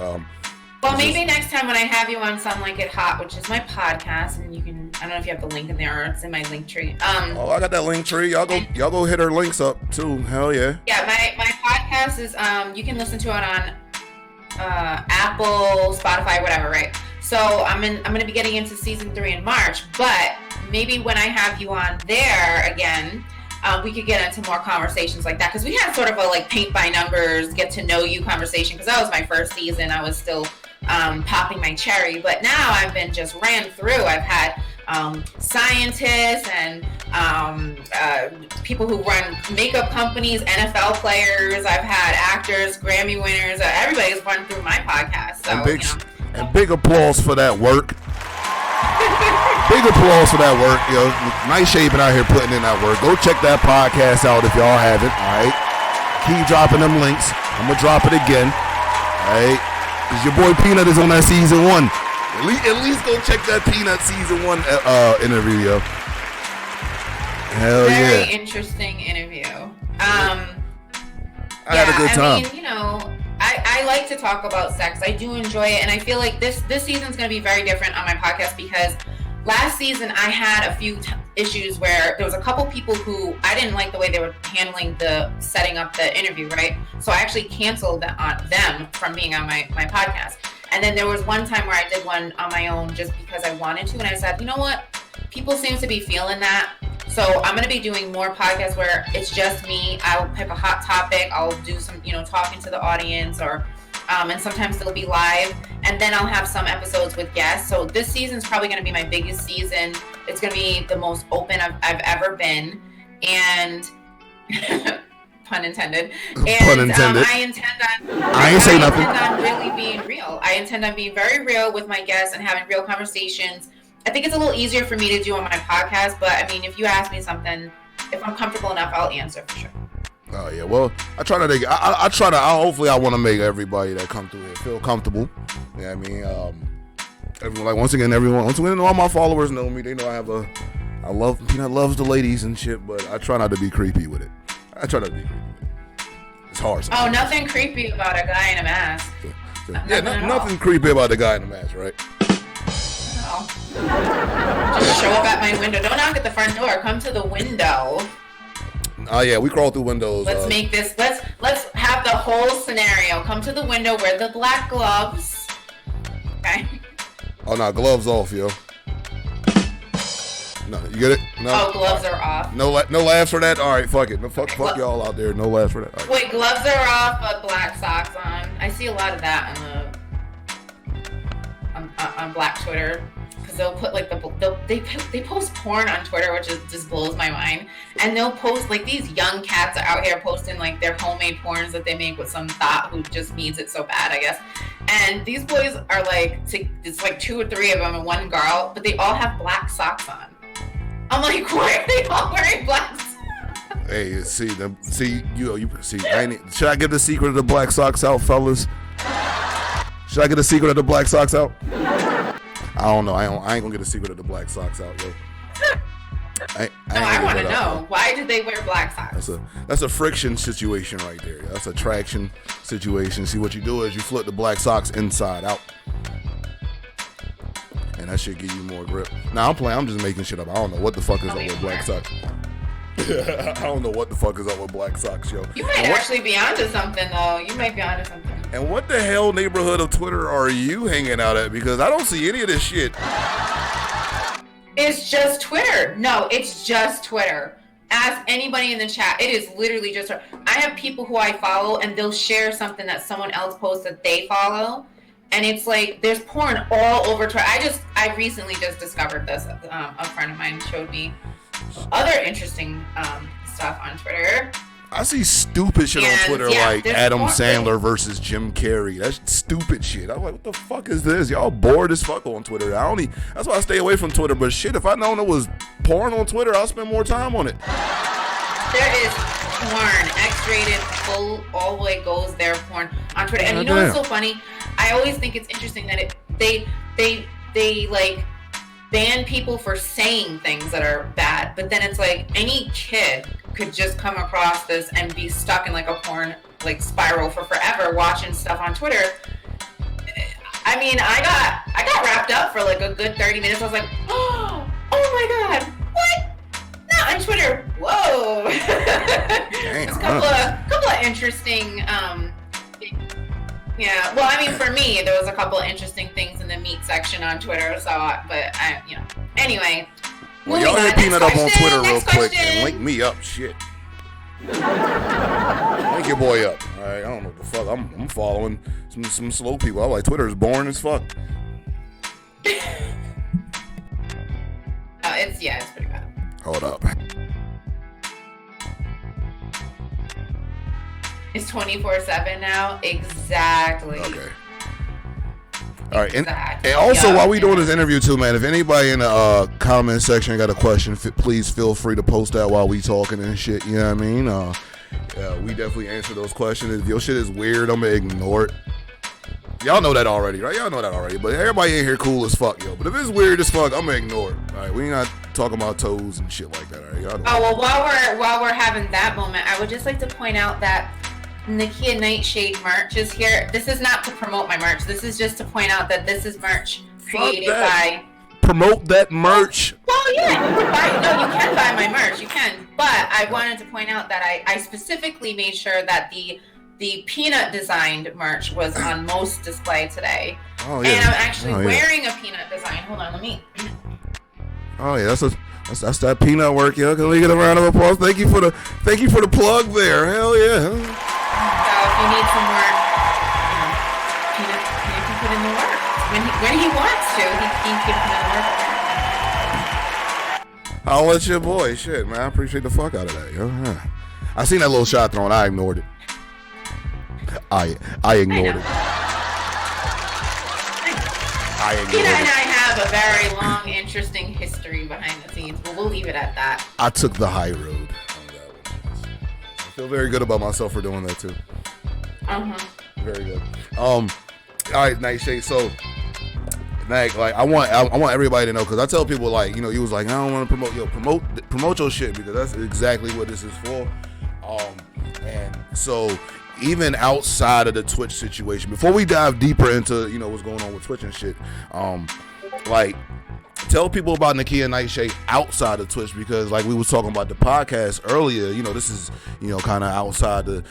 Well, maybe next time when I have you on Some Like It Hot, which is my podcast, and you can, I don't know if you have the link in there or it's in my link tree. I got that link tree. Y'all go hit her links up too. Hell yeah. Yeah, my podcast is you can listen to it on Apple, Spotify, whatever, right? So I'm gonna be getting into season 3 in March, but maybe when I have you on there again, we could get into more conversations like that, because we had sort of a like paint by numbers, get to know you conversation, because that was my first season. I was still popping my cherry, but now I've been just ran through. I've had scientists and people who run makeup companies, NFL players. I've had actors, Grammy winners. Everybody's run through my podcast. So, and big applause for that work. Big applause for that work, yo. Nightshade been out here putting in that work. Go check that podcast out if y'all haven't. All right, keep dropping them links. I'm gonna drop it again. All right, cause your boy Peanut is on that season 1. At least go check that Peanut season 1 interview, yo. Hell yeah. Very interesting interview. I had a good time. I mean, I like to talk about sex. I do enjoy it, and I feel like this season's going to be very different on my podcast, because last season I had a few issues where there was a couple people who I didn't like the way they were handling setting up the interview, right? So I actually canceled them from being on my podcast. And then there was one time where I did one on my own just because I wanted to, and I said, you know what? People seem to be feeling that. So I'm going to be doing more podcasts where it's just me. I'll pick a hot topic. I'll do some, talking to the audience, or and sometimes they'll be live. And then I'll have some episodes with guests. So this season's probably going to be my biggest season. It's going to be the most open I've ever been. And pun intended. And, pun intended. I intend on really being real. I intend on being very real with my guests and having real conversations. I think it's a little easier for me to do on my podcast, but I mean, if you ask me something, if I'm comfortable enough, I'll answer for sure. Oh yeah, well, hopefully I want to make everybody that come through here feel comfortable. Yeah, I mean, Everyone, once again, all my followers know me. They know Peanut loves the ladies and shit, but I try not to be creepy with it. It's hard. Oh, nothing creepy about a guy in a mask. Nothing creepy about the guy in the mask, right? No. Just show up at my window. Don't knock at the front door. Come to the window. Oh yeah, we crawl through windows. Let's make this. Let's have the whole scenario. Come to the window. Wear the black gloves. Okay. Oh no, gloves off, yo. No, you get it? No. Oh, gloves are off. No laughs for that. All right, fuck it. No, fuck y'all out there. No laughs for that. Right. Wait, gloves are off, but black socks on. I see a lot of that on Black Twitter, because they'll put like they post porn on Twitter, which just blows my mind. And they'll post like these young cats are out here posting like their homemade porns that they make with some thought who just needs it so bad, I guess. And these boys are like, it's like 2 or 3 of them and one girl, but they all have black socks on. I'm like, why are they all wearing black socks? Hey, should I give the secret of the black socks out, fellas? Should I get the secret of the black socks out? I don't know. I ain't gonna get the secret of the black socks out, yo. I want to know. Why did they wear black socks? That's a friction situation right there. That's a traction situation. See, what you do is you flip the black socks inside out. And that should give you more grip. Nah, I'm playing. I'm just making shit up. I don't know what the fuck is up with black socks. I don't know what the fuck is up with black socks, yo. You might actually be onto something, though. You might be onto something. And what the hell neighborhood of Twitter are you hanging out at? Because I don't see any of this shit. It's just Twitter. No, it's just Twitter. Ask anybody in the chat. It is literally just Twitter. I have people who I follow, and they'll share something that someone else posts that they follow. And it's like, there's porn all over Twitter. I recently just discovered this. A friend of mine showed me other interesting stuff on Twitter. I see stupid shit on Twitter like Adam Sandler versus Jim Carrey. That's stupid shit. I'm like, what the fuck is this? Y'all bored as fuck on Twitter. That's why I stay away from Twitter. But shit, if I known it was porn on Twitter, I'll spend more time on it. There is porn, X-rated, full, all the way goes there porn on Twitter. And you know what's so funny? I always think it's interesting that they like ban people for saying things that are bad, but then it's like any kid could just come across this and be stuck in like a porn like spiral for forever watching stuff on Twitter. I mean, I got wrapped up for like a good 30 minutes. I was like, oh my god, what? Not on Twitter. Whoa. There's a couple of interesting yeah, well, I mean, for me, there was a couple of interesting things in the meat section on Twitter, anyway. Well, y'all hit Peanut up on Twitter real quick and link me up, shit. Link your boy up, all right? I don't know what the fuck. I'm following some slow people. I'm like, Twitter is boring as fuck. It's pretty bad. Hold up. It's 24/7 now. Exactly. Okay. All right. And also, while we doing this interview too, man, if anybody in the comment section got a question, please feel free to post that while we talking and shit. You know what I mean? We definitely answer those questions. If your shit is weird, I'm gonna ignore it. Y'all know that already, right? Y'all know that already. But everybody in here cool as fuck, yo. But if it's weird as fuck, I'm gonna ignore it. All right, we ain't not talking about toes and shit like that. All right, y'all know. Oh well, while we're having that moment, I would just like to point out that Nikita Nightshade merch is here. This is not to promote my merch. This is just to point out that this is merch created by. Promote that merch. Well, yeah, you can buy my merch. You can. But I wanted to point out that I specifically made sure that the peanut designed merch was on most display today. Oh, yeah. And I'm actually wearing a peanut design. Hold on, let me. Oh yeah, that's that peanut work, yo. Can we get a round of applause? Thank you for the plug there. Hell yeah. So if you need some work, Peanut can put in the work. When he wants to, he can put in the work. I'll let your boy. Shit, man. I appreciate the fuck out of that, yo. I seen that little shot thrown. I ignored it. I ignored it. Peanut and I have a very long, interesting history behind the scenes, but we'll leave it at that. I took the high road on that one. I feel very good about myself for doing that too. Very good. All right, Nightshade. So Like I want everybody to know, because I tell people, like, you know, you was like, I don't want to promote your shit, because that's exactly what this is for. And so even outside of the Twitch situation, before we dive deeper into, you know, what's going on with Twitch and shit, like, tell people about Nikita Nightshade outside of Twitch, because like we was talking about the podcast earlier, you know, this is, you know, kind of outside the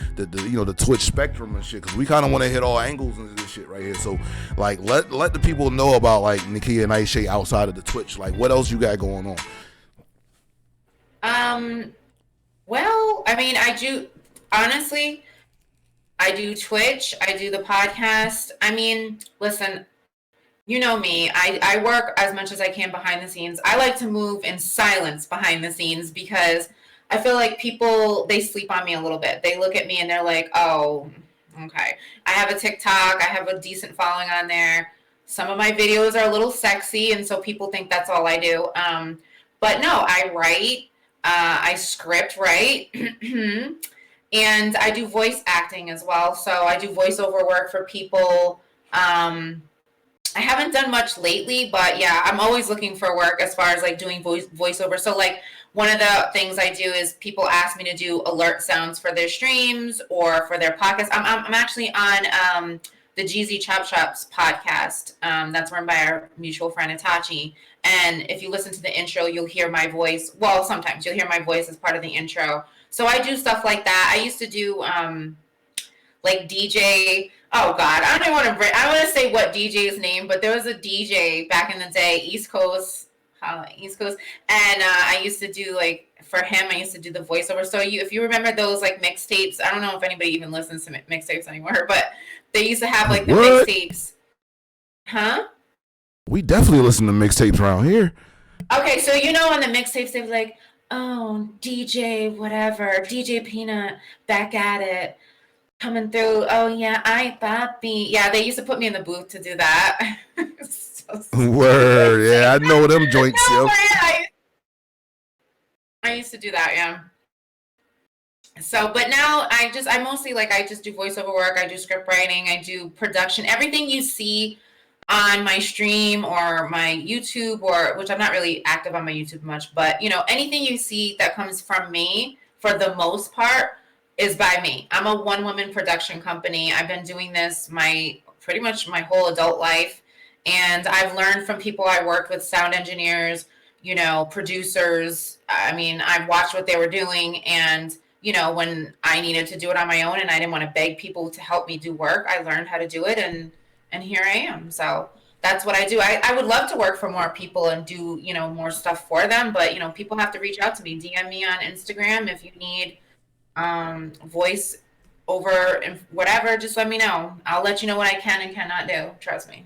you know, the Twitch spectrum and shit, because we kind of want to hit all angles into this shit right here. So like let the people know about like Nikita Nightshade outside of the Twitch. Like, what else you got going on? Well, I mean, I do Twitch, I do the podcast. I mean, listen, you know me, I work as much as I can behind the scenes. I like to move in silence behind the scenes, because I feel like people, they sleep on me a little bit. They look at me and they're like, oh, okay. I have a TikTok. I have a decent following on there. Some of my videos are a little sexy, and so people think that's all I do. But no, I write. I script write. And I do voice acting as well. So I do voiceover work for people. I haven't done much lately, but yeah, I'm always looking for work as far as like doing voiceover. So like one of the things I do is people ask me to do alert sounds for their streams or for their podcast. I'm actually on the GZ Chop Shop's podcast. That's run by our mutual friend Itachi. And if you listen to the intro, you'll hear my voice. Well, sometimes you'll hear my voice as part of the intro. So I do stuff like that. I used to do like DJ. Oh God, I don't want to say what DJ's name, but there was a DJ back in the day, East Coast, and I used to do, like, for him, I used to do the voiceover. So if you remember those like mixtapes, I don't know if anybody even listens to mixtapes anymore, but they used to have like the mixtapes. Huh? We definitely listen to mixtapes around here. Okay, so you know on the mixtapes they were like, oh, DJ whatever, DJ Peanut back at it. Coming through. Oh yeah, I Bobby. Yeah, they used to put me in the booth to do that. Word, yeah, I know them joints. No, I used to do that, yeah. So, but now I mostly I just do voiceover work. I do script writing. I do production. Everything you see on my stream or my YouTube, or which I'm not really active on my YouTube much, but you know, anything you see that comes from me, for the most part, is by me. I'm a one-woman production company. I've been doing this pretty much my whole adult life. And I've learned from people. I worked with sound engineers, you know, producers. I mean, I've watched what they were doing. And, you know, when I needed to do it on my own and I didn't want to beg people to help me do work, I learned how to do it. And here I am. So that's what I do. I would love to work for more people and do, you know, more stuff for them. But, you know, people have to reach out to me. DM me on Instagram if you need voice over and whatever, just let me know. I'll let you know what I can and cannot do. Trust me.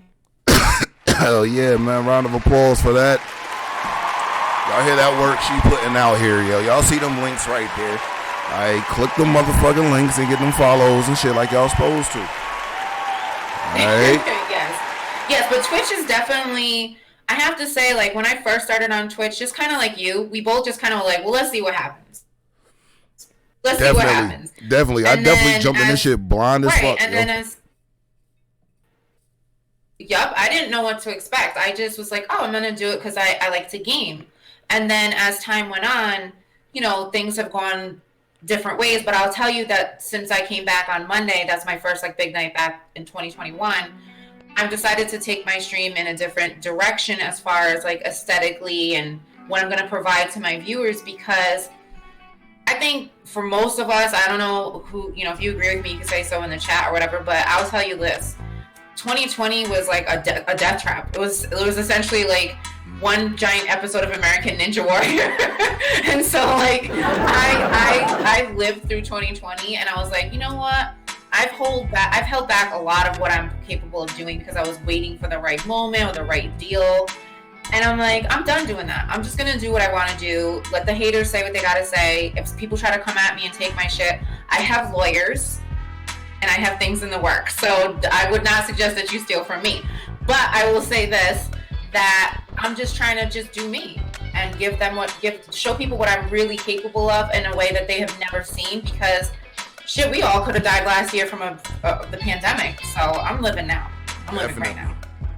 Hell yeah, man. Round of applause for that. Y'all hear that work she putting out here, yo. Y'all see them links right there. Alright, click them motherfucking links and get them follows and shit like y'all supposed to. Alright. Yes, but Twitch is definitely, I have to say, like, when I first started on Twitch, just kind of like you, we both just kind of like, well, let's see what happens. Let's see what happens. Definitely. I definitely jumped in this shit blind as fuck. And then I didn't know what to expect. I just was like, oh, I'm going to do it because I like to game. And then as time went on, you know, things have gone different ways. But I'll tell you that since I came back on Monday, that's my first like big night back in 2021. I've decided to take my stream in a different direction as far as like aesthetically and what I'm going to provide to my viewers, because I think for most of us, I don't know who, you know, if you agree with me, you can say so in the chat or whatever, but I'll tell you this. 2020 was like a death trap. It was essentially like one giant episode of American Ninja Warrior. And so like I lived through 2020 and I was like, you know what? I've held back a lot of what I'm capable of doing because I was waiting for the right moment or the right deal. And I'm like, I'm done doing that. I'm just going to do what I want to do. Let the haters say what they got to say. If people try to come at me and take my shit, I have lawyers and I have things in the works. So I would not suggest that you steal from me. But I will say this, that I'm just trying to just do me and show people what I'm really capable of in a way that they have never seen, because shit, we all could have died last year from the pandemic. So I'm living now. I'm living right now.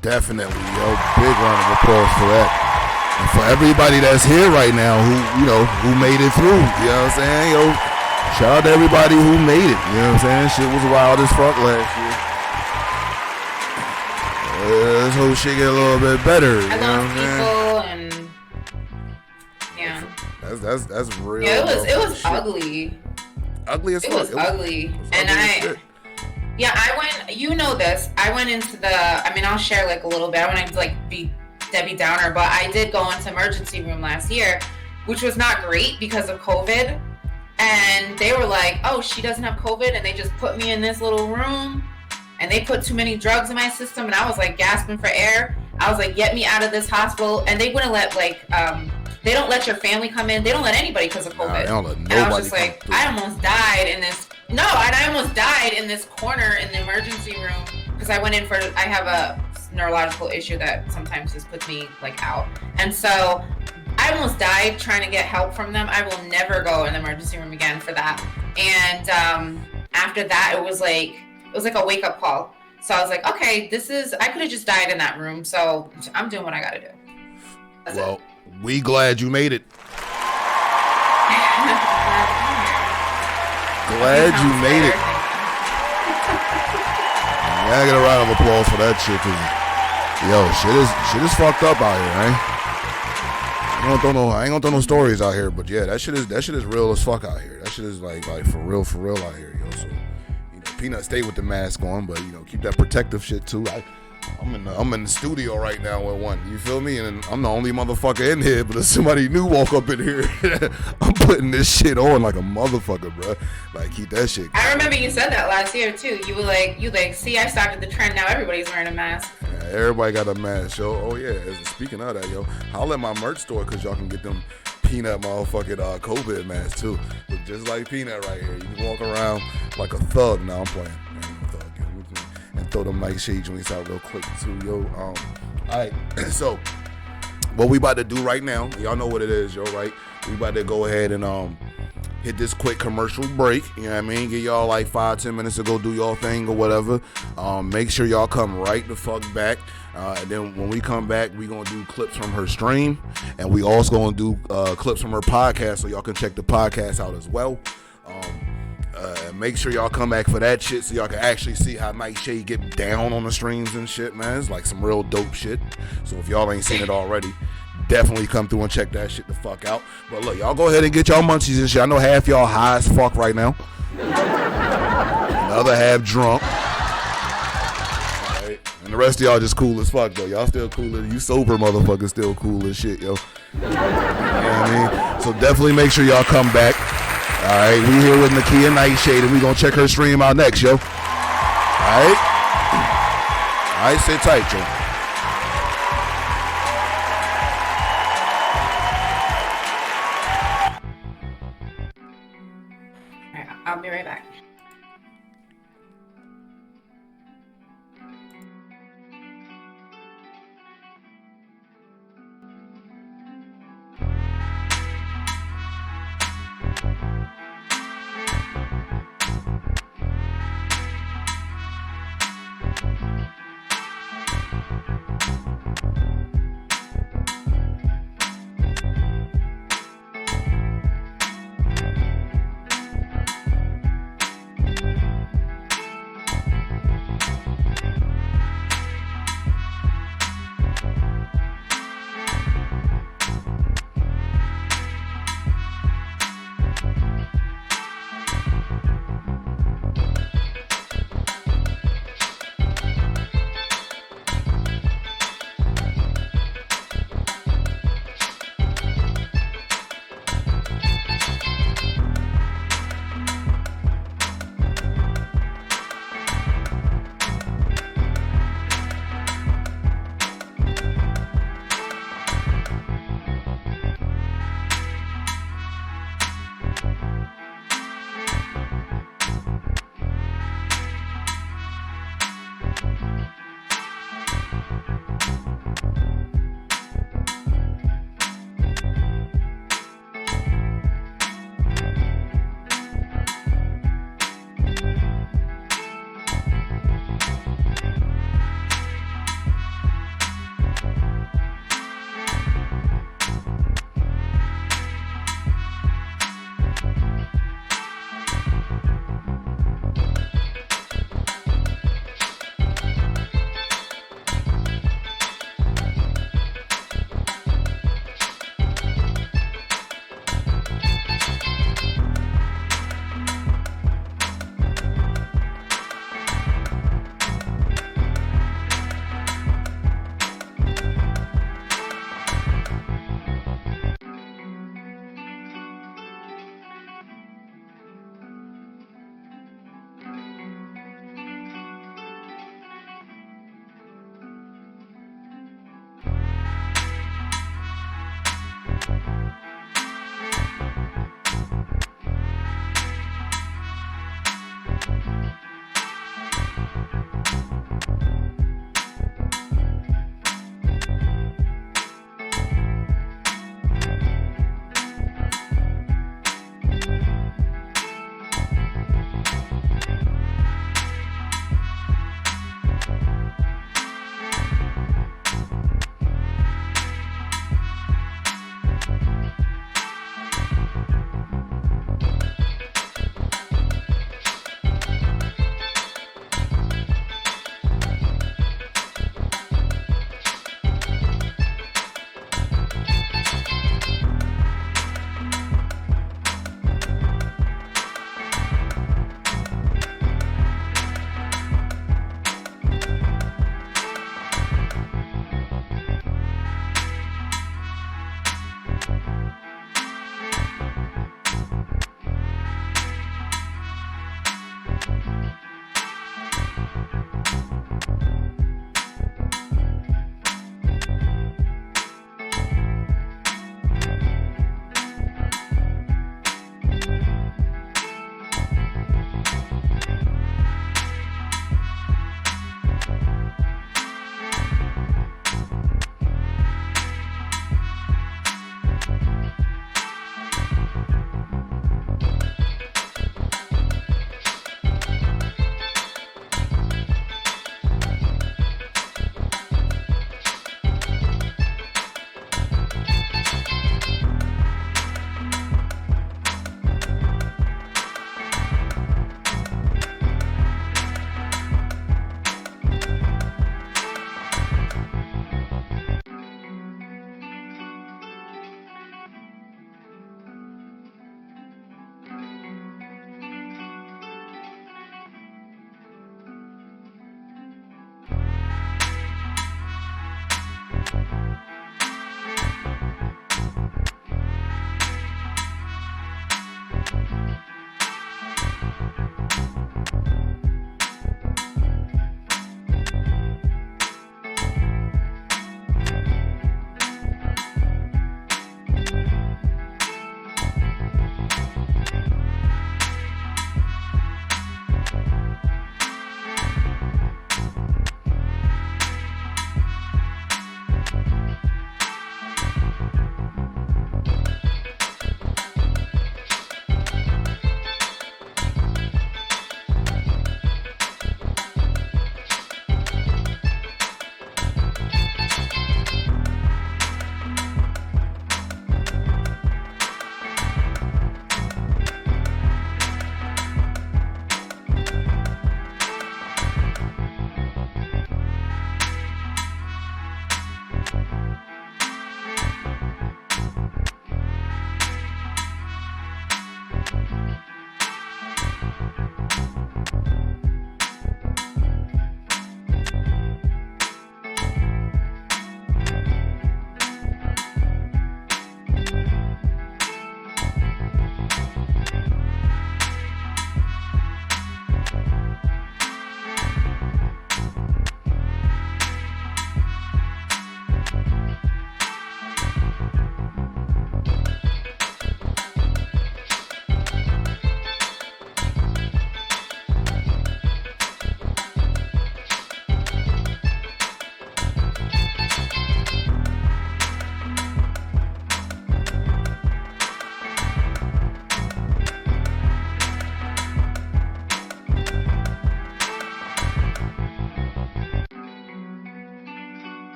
Definitely, yo. Big round of applause for that. And for everybody that's here right now who made it through. You know what I'm saying? Yo, shout out to everybody who made it. You know what I'm saying? Shit was wild as fuck last year. This whole shit get a little bit better. I lost people and yeah. That's real. Yeah, it was ugly. Ugly as fuck. It was ugly. And I went, you know this, I went into I'll share like a little bit. I went into be Debbie Downer, but I did go into emergency room last year, which was not great because of COVID. And they were like, oh, she doesn't have COVID. And they just put me in this little room and they put too many drugs in my system. And I was like gasping for air. I was like, get me out of this hospital. And they wouldn't let they don't let your family come in. They don't let anybody because of COVID. They don't let nobody. And I was just like, I almost died in this. No, and I almost died in this corner in the emergency room because I went in I have a neurological issue that sometimes just puts me out. And so I almost died trying to get help from them. I will never go in the emergency room again for that. And after that, it was like a wake up call. So I was like, okay, I could have just died in that room. So I'm doing what I got to do. Well, we glad you made it. Glad you made it. Yeah, I get a round of applause for that shit, cause shit is fucked up out here, right? I ain't gonna throw no stories out here, but yeah, that shit is real as fuck out here. That shit is like for real out here, yo. So Peanut stay with the mask on, but keep that protective shit too. I'm in the studio right now with one. You feel me? And I'm the only motherfucker in here. But if somebody new walk up in here, I'm putting this shit on like a motherfucker, bro. Keep that shit going. I remember you said that last year too. You were like, see, I started the trend. Now everybody's wearing a mask. Yeah, everybody got a mask, yo. Oh yeah. Speaking of that, yo, holla at my merch store because y'all can get them Peanut motherfucking COVID masks too. Look just like Peanut right here. You can walk around like a thug. Now I'm playing. And throw them Nightshade joints out real quick too, yo. Alright, so what we about to do right now, y'all know what it is, yo, right? We about to go ahead and hit this quick commercial break, you know what I mean? Give y'all 5-10 minutes to go do y'all thing or whatever. Make sure y'all come right the fuck back. And then when we come back, we gonna do clips from her stream, and we also gonna do clips from her podcast, so y'all can check the podcast out as well. And make sure y'all come back for that shit so y'all can actually see how Nightshade get down on the streams and shit, man. It's some real dope shit. So if y'all ain't seen it already, definitely come through and check that shit the fuck out. But look, y'all go ahead and get y'all munchies and shit. I know half y'all high as fuck right now. The other half drunk. All right. And the rest of y'all just cool as fuck, though. Y'all still cooler. You sober motherfuckers still cool as shit, yo. You know what I mean? So definitely make sure y'all come back. All right, we here with Nikita Nightshade, and we gonna check her stream out next, yo. All right, sit tight, yo. All right, I'll be right back.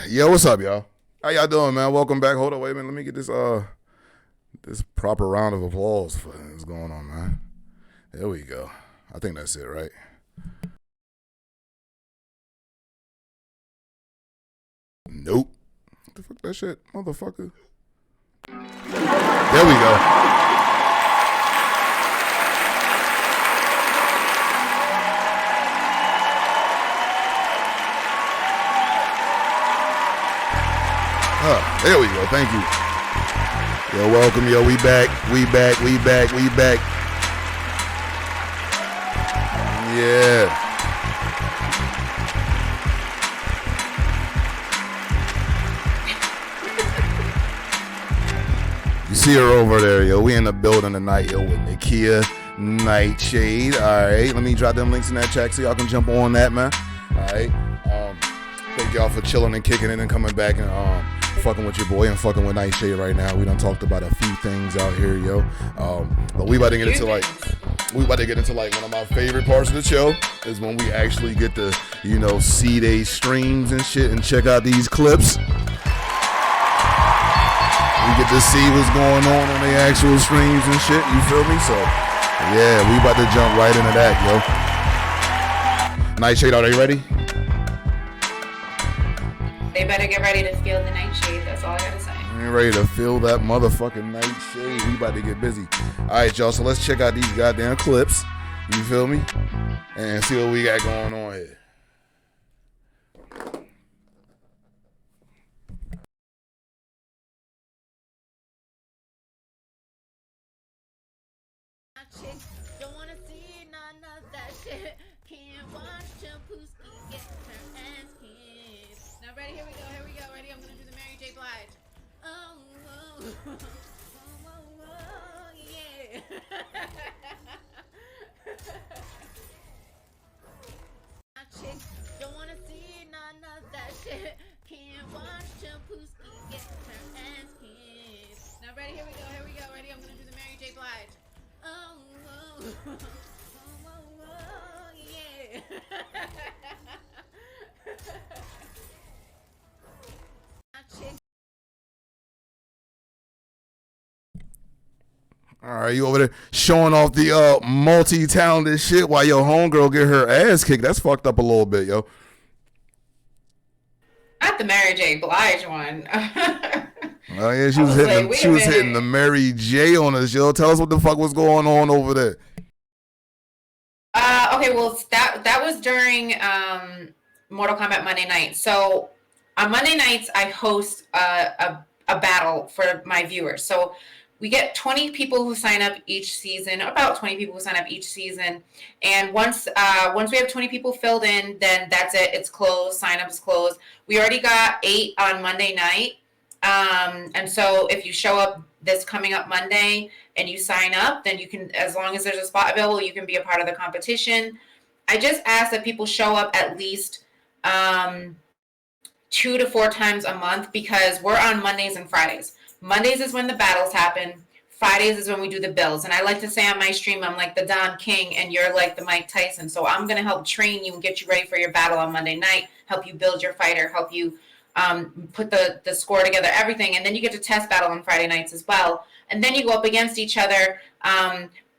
Yo, what's up, y'all? How y'all doing, man? Welcome back. Hold on, wait a minute. Let me get this proper round of applause for what's going on, man. There we go. I think that's it, right? Nope. What the fuck that shit, motherfucker? There we go. There we go. Thank you. Yo, welcome. Yo, we back. We back. Yeah. You see her over there, yo. We in the building tonight, yo, with Nikita Nightshade. All right. Let me drop them links in that chat so y'all can jump on that, man. All right. Thank y'all for chilling and kicking in and coming back and fucking with your boy and fucking with Nightshade right now. We done talked about a few things out here, yo. But we about to get into like one of my favorite parts of the show is when we actually get to, you know, see they streams and shit and check out these clips. We get to see what's going on the actual streams and shit. You feel me? So yeah, we about to jump right into that, yo. Nightshade, are they ready? They better get ready to feel the nightshade. That's all I gotta say. We're ready to feel that motherfucking nightshade. We about to get busy. All right, y'all. So let's check out these goddamn clips. You feel me? And see what we got going on here. Don't wanna see none of that shit. Can't watch Champooski get her ass kicked. Now ready? Here we go. Ready? I'm gonna do the Mary J. Blige. Oh, yeah. Chick, don't wanna see none of that shit. Can't watch Champooski get her ass kicked. Now ready? Here we go. Ready? I'm gonna do the Mary J. Blige. Oh, yeah. All right, you over there showing off the multi-talented shit while your homegirl get her ass kicked. That's fucked up a little bit, yo. Not the Mary J. Blige one. Oh yeah, she was hitting the Mary J on us, yo. Tell us what the fuck was going on over there. Okay, well that was during Mortal Kombat Monday night. So on Monday nights I host a battle for my viewers. So we get 20 people who sign up each season, about 20 people who sign up each season. And once we have 20 people filled in, then that's it. It's closed. Sign up is closed. We already got 8 on Monday night. And so if you show up this coming up Monday and you sign up, then you can, as long as there's a spot available, you can be a part of the competition. I just ask that people show up at least 2 to 4 times a month because we're on Mondays and Fridays. Mondays is when the battles happen. Fridays is when we do the builds. And I like to say on my stream, I'm like the Don King and you're like the Mike Tyson. So I'm going to help train you and get you ready for your battle on Monday night, help you build your fighter, help you put the score together, everything. And then you get to test battle on Friday nights as well. And then you go up against each other,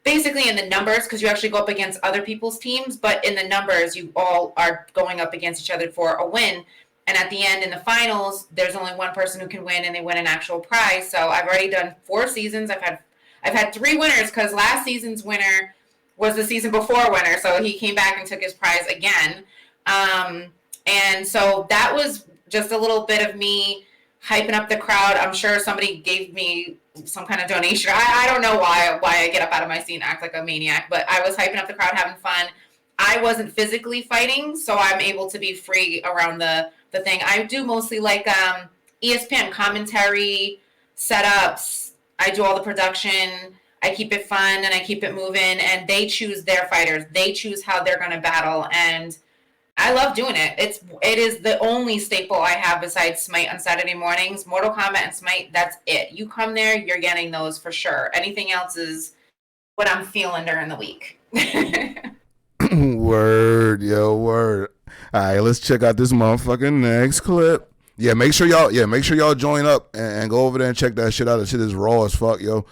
basically in the numbers, because you actually go up against other people's teams. But in the numbers, you all are going up against each other for a win. And at the end, in the finals, there's only one person who can win, and they win an actual prize. So I've already done 4 seasons. I've had 3 winners because last season's winner was the season before winner. So he came back and took his prize again. And so that was just a little bit of me hyping up the crowd. I'm sure somebody gave me some kind of donation. I don't know why I get up out of my seat and act like a maniac, but I was hyping up the crowd, having fun. I wasn't physically fighting, so I'm able to be free around the thing. I do mostly like ESPN commentary, setups. I do all the production. I keep it fun and I keep it moving, and they choose their fighters. They choose how they're going to battle, and I love doing it. It is the only staple I have besides Smite on Saturday mornings. Mortal Kombat and Smite, that's it. You come there, you're getting those for sure. Anything else is what I'm feeling during the week. Word, yo, word. All right, let's check out this motherfucking next clip. Yeah, make sure y'all join up and go over there and check that shit out. That shit is raw as fuck, yo.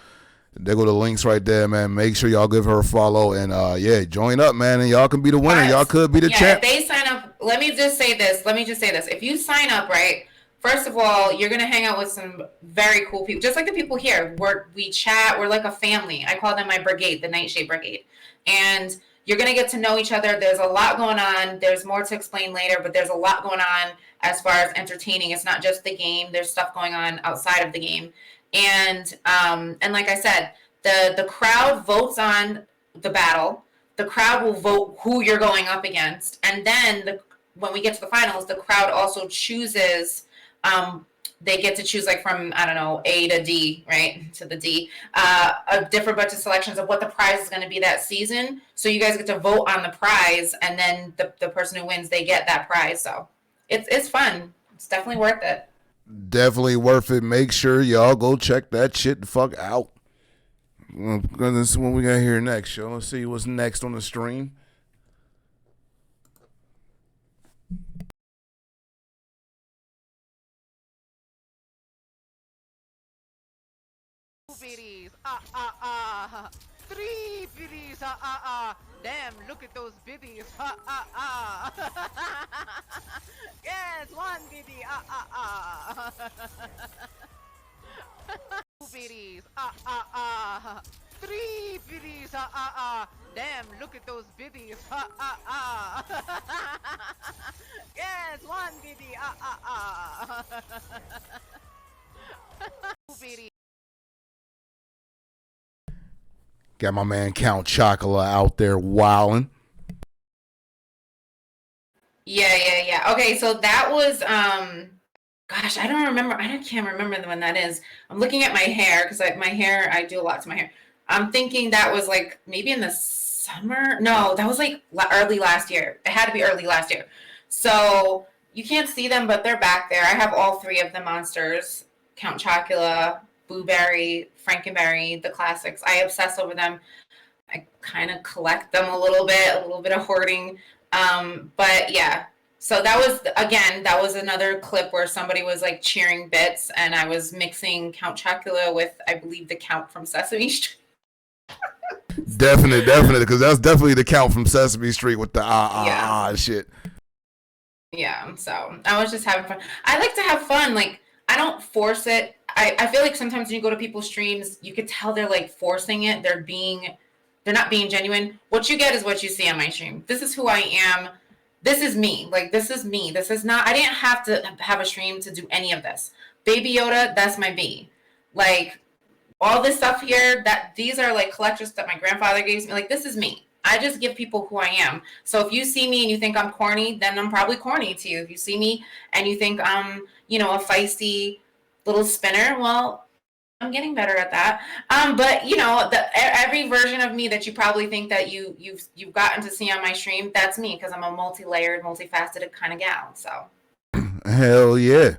There go the links right there, man. Make sure y'all give her a follow and yeah, join up, man, and y'all can be the winner. Y'all could be the champ. If they sign up, let me just say this. If you sign up, right, first of all, you're gonna hang out with some very cool people, just like the people here. We chat. We're like a family. I call them my brigade, the Nightshade Brigade, and you're gonna get to know each other. There's a lot going on. There's more to explain later, but there's a lot going on as far as entertaining. It's not just the game. There's stuff going on outside of the game. And like I said, the crowd votes on the battle. The crowd will vote who you're going up against, and then when we get to the finals, the crowd also chooses. They get to choose, like, from, I don't know, A to D, right, to the D, a different bunch of selections of what the prize is going to be that season. So you guys get to vote on the prize, and then the person who wins, they get that prize. So it's fun. It's definitely worth it. Definitely worth it. Make sure y'all go check that shit the fuck out. This is what we got here next, yo. Let's see what's next on the stream. Biddies, 3 biddies, damn, look at those biddies, yes, 1 biddy, 2 biddies, 3 biddies, damn, look at those biddies, yes, 1 biddy, 2 biddies. Got my man Count Chocula out there wilding. Yeah. Okay, so that was gosh, I don't remember. I can't remember when that is. I'm looking at my hair because my hair, I do a lot to my hair. I'm thinking that was like maybe in the summer. No, that was like early last year. It had to be early last year. So you can't see them, but they're back there. I have all 3 of the monsters: Count Chocula, Blueberry, Frankenberry, the classics. I obsess over them. I kind of collect them a little bit of hoarding. But yeah, so that was another clip where somebody was like cheering bits, and I was mixing Count Chocula with, I believe, the Count from Sesame Street. Definitely, because that's definitely the Count from Sesame Street with the shit. Yeah, so I was just having fun. I like to have fun. Like, I don't force it. I feel like sometimes when you go to people's streams, you could tell they're like forcing it. They're not being genuine. What you get is what you see on my stream. This is who I am. This is me. Like, this is me. This is not, I didn't have to have a stream to do any of this. Baby Yoda, that's my B. Like, all this stuff here, these are like collectors that my grandfather gave me. Like, this is me. I just give people who I am. So if you see me and you think I'm corny, then I'm probably corny to you. If you see me and you think I'm, a feisty little spinner, well, I'm getting better at that. But every version of me that you probably think that you've gotten to see on my stream, that's me, because I'm a multi-layered, multifaceted kind of gal. So hell yeah.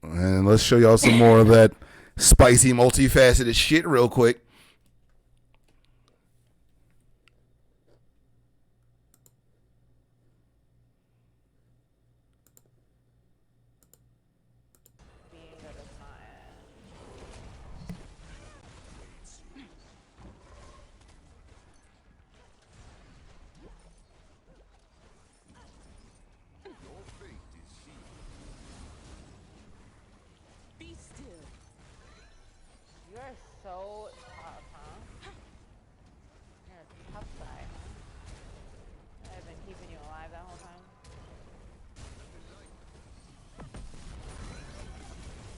And let's show y'all some more of that spicy, multifaceted shit real quick. So tough, huh? You're a tough guy, huh? I've been keeping you alive that whole time.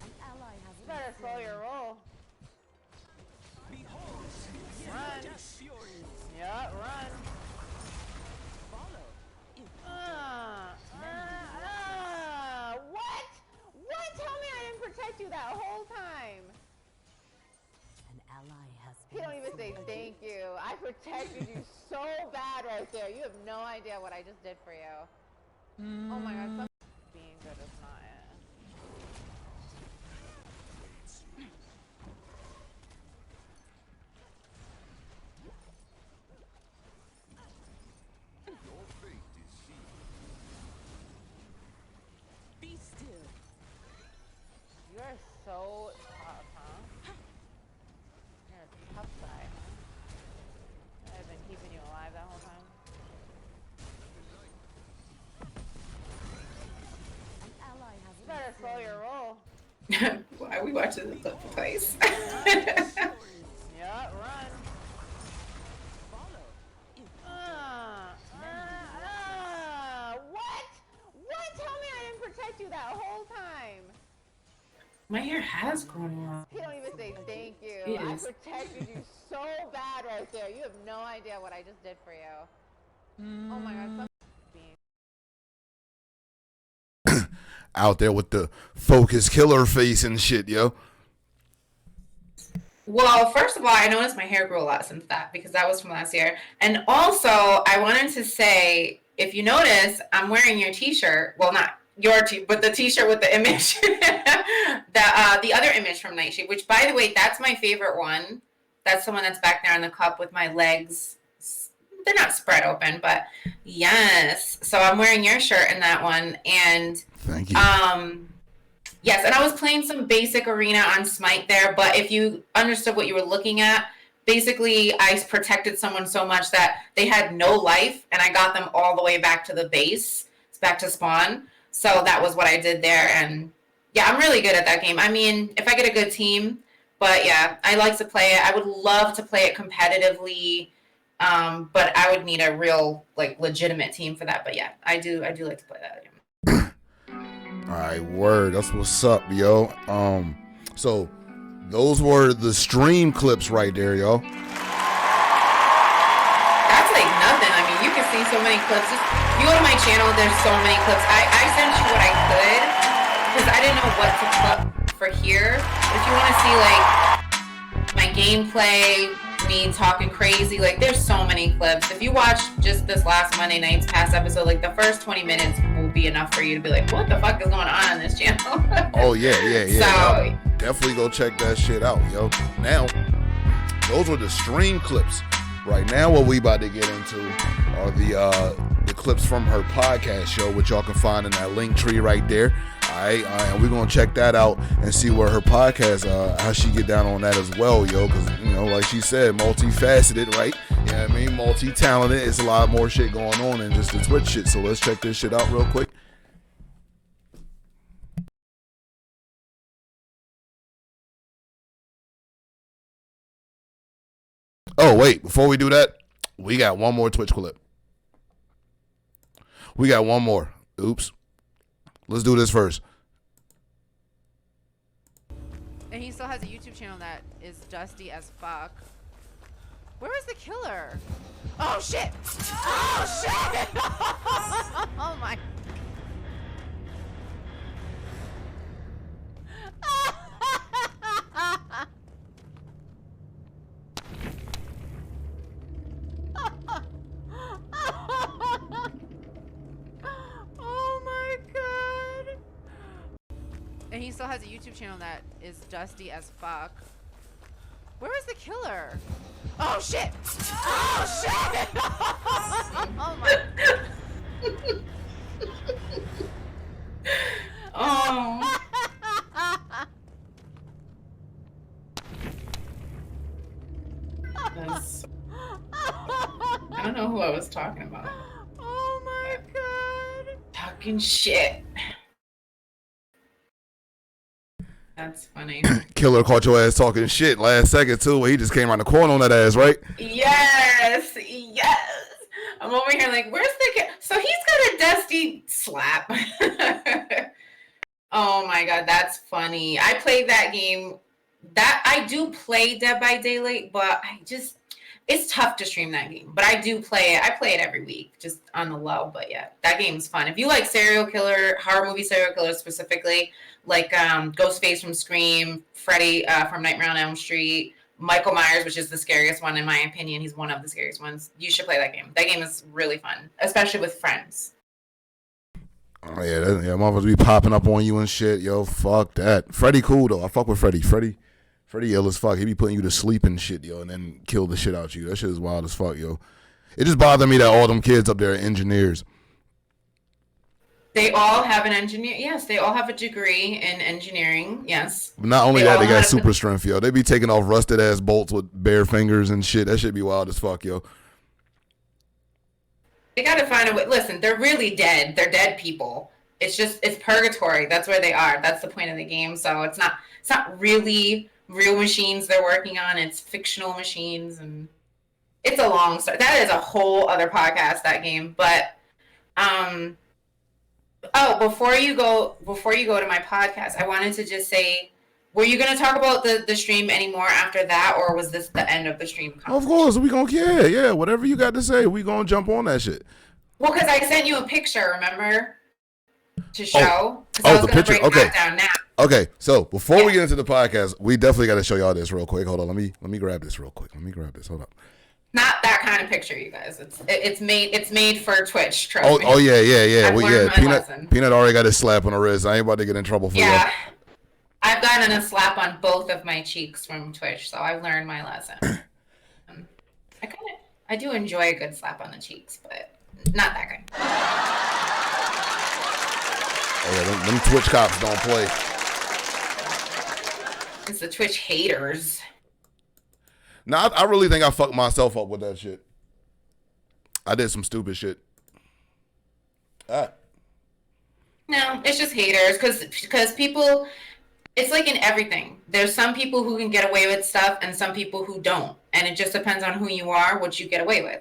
You better slow your roll. Run. Yeah, run. What? What? Tell me I didn't protect you that whole time. You don't even say thank you. I protected you so bad right there. You have no idea what I just did for you. Oh my god, being good is not it. We watched this clip twice. Yeah, run. What? What? Tell me I didn't protect you that whole time. My hair has grown long. You don't even say thank you. It I is. protected you so bad right there. You have no idea what I just did for you. Oh my god, some being. Out there with the focus killer face and shit, yo. Well, first of all, I noticed my hair grew a lot since that because that was from last year. And also, I wanted to say, if you notice, I'm wearing your t-shirt. Well, not your but the t-shirt with the image. the other image from Nightshade, which, by the way, that's my favorite one. That's the one that's back there in the cup with my legs. They're not spread open, but yes. So I'm wearing your shirt in that one. And thank you. yes, and I was playing some basic arena on Smite there, but if you understood what you were looking at, basically I protected someone so much that they had no life, and I got them all the way back to the base, back to spawn. So that was what I did there, and yeah, I'm really good at that game. I mean, if I get a good team, but yeah, I like to play it. I would love to play it competitively, but I would need a real, like, legitimate team for that. But yeah, I do like to play that game. All right, word. That's what's up, yo. So those were the stream clips right there, yo. That's like nothing. I mean, you can see so many clips. Just you go to my channel, there's so many clips. I sent you what I could because I didn't know what to put for here. But if you want to see like my gameplay, me talking crazy, like there's so many clips. If you watch just this last Monday night's past episode, like the first 20 minutes will be enough for you to be like, what the fuck is going on this channel? Oh yeah. So Definitely go check that shit out, yo. Now, those were the stream clips. Right now, what we about to get into are the clips from her podcast show, which y'all can find in that link tree right there. All right, and we're gonna check that out and see where her podcast, how she get down on that as well, yo. Because like she said, multifaceted, right? You know what I mean? Multi-talented. It's a lot more shit going on than just the Twitch shit. So let's check this shit out real quick. Oh, wait, before we do that, we got one more Twitch clip. We got one more. Oops. Let's do this first. And he still has a YouTube channel that is dusty as fuck. Where is the killer? Oh shit! Oh shit! Oh my. Oh my god. And he still has a YouTube channel that is dusty as fuck. Where is the killer? Oh shit! Oh shit! Oh my. oh. That's so... I don't know who I was talking about. Oh my god. Talking shit. That's funny. Killer caught your ass talking shit last second too, when he just came around the corner on that ass, right? Yes. I'm over here like, where's the so he's got a dusty slap. Oh my god, that's funny. I played that game. That I do play Dead by Daylight, but it's tough to stream that game. But I do play it. I play it every week, just on the low. But yeah, that game's fun. If you like horror movie serial killers specifically, like Ghostface from Scream, Freddy from Nightmare on Elm Street, Michael Myers, which is the scariest one in my opinion. He's one of the scariest ones. You should play that game. That game is really fun, especially with friends. Oh yeah, motherfuckers be popping up on you and shit. Yo, fuck that. Freddy cool though. I fuck with Freddy. Freddy ill as fuck. He be putting you to sleep and shit, yo, and then kill the shit out you. That shit is wild as fuck, yo. It just bothered me that all them kids up there are engineers. They all have an engineer. Yes, they all have a degree in engineering. Yes. But not only that, they got super strength, yo. They be taking off rusted ass bolts with bare fingers and shit. That shit be wild as fuck, yo. They gotta find a way. Listen, they're really dead. They're dead people. It's purgatory. That's where they are. That's the point of the game. So it's It's not really real machines they're working on. It's fictional machines, and it's a long story. That is a whole other podcast, that game. But before you go to my podcast, I wanted to just say, were you going to talk about the stream anymore after that, or was this the end of the stream? Of course, we gonna yeah. Whatever you got to say, we gonna jump on that shit. Well, because I sent you a picture, remember? To show. The picture. Okay. Down now. Okay. So before we get into the podcast, we definitely got to show y'all this real quick. Hold on. Let me grab this real quick. Hold up. Not that kind of picture, you guys. It's made for Twitch. Trust me. Oh yeah. I've learned my lesson. Peanut already got his slap on the wrist. I ain't about to get in trouble for that. Yeah. I've gotten a slap on both of my cheeks from Twitch, so I've learned my lesson. I do enjoy a good slap on the cheeks, but not that good. Oh yeah, them Twitch cops don't play. It's the Twitch haters. Nah, I really think I fucked myself up with that shit. I did some stupid shit. No, it's just haters, because people, it's like in everything. There's some people who can get away with stuff and some people who don't. And it just depends on who you are, what you get away with.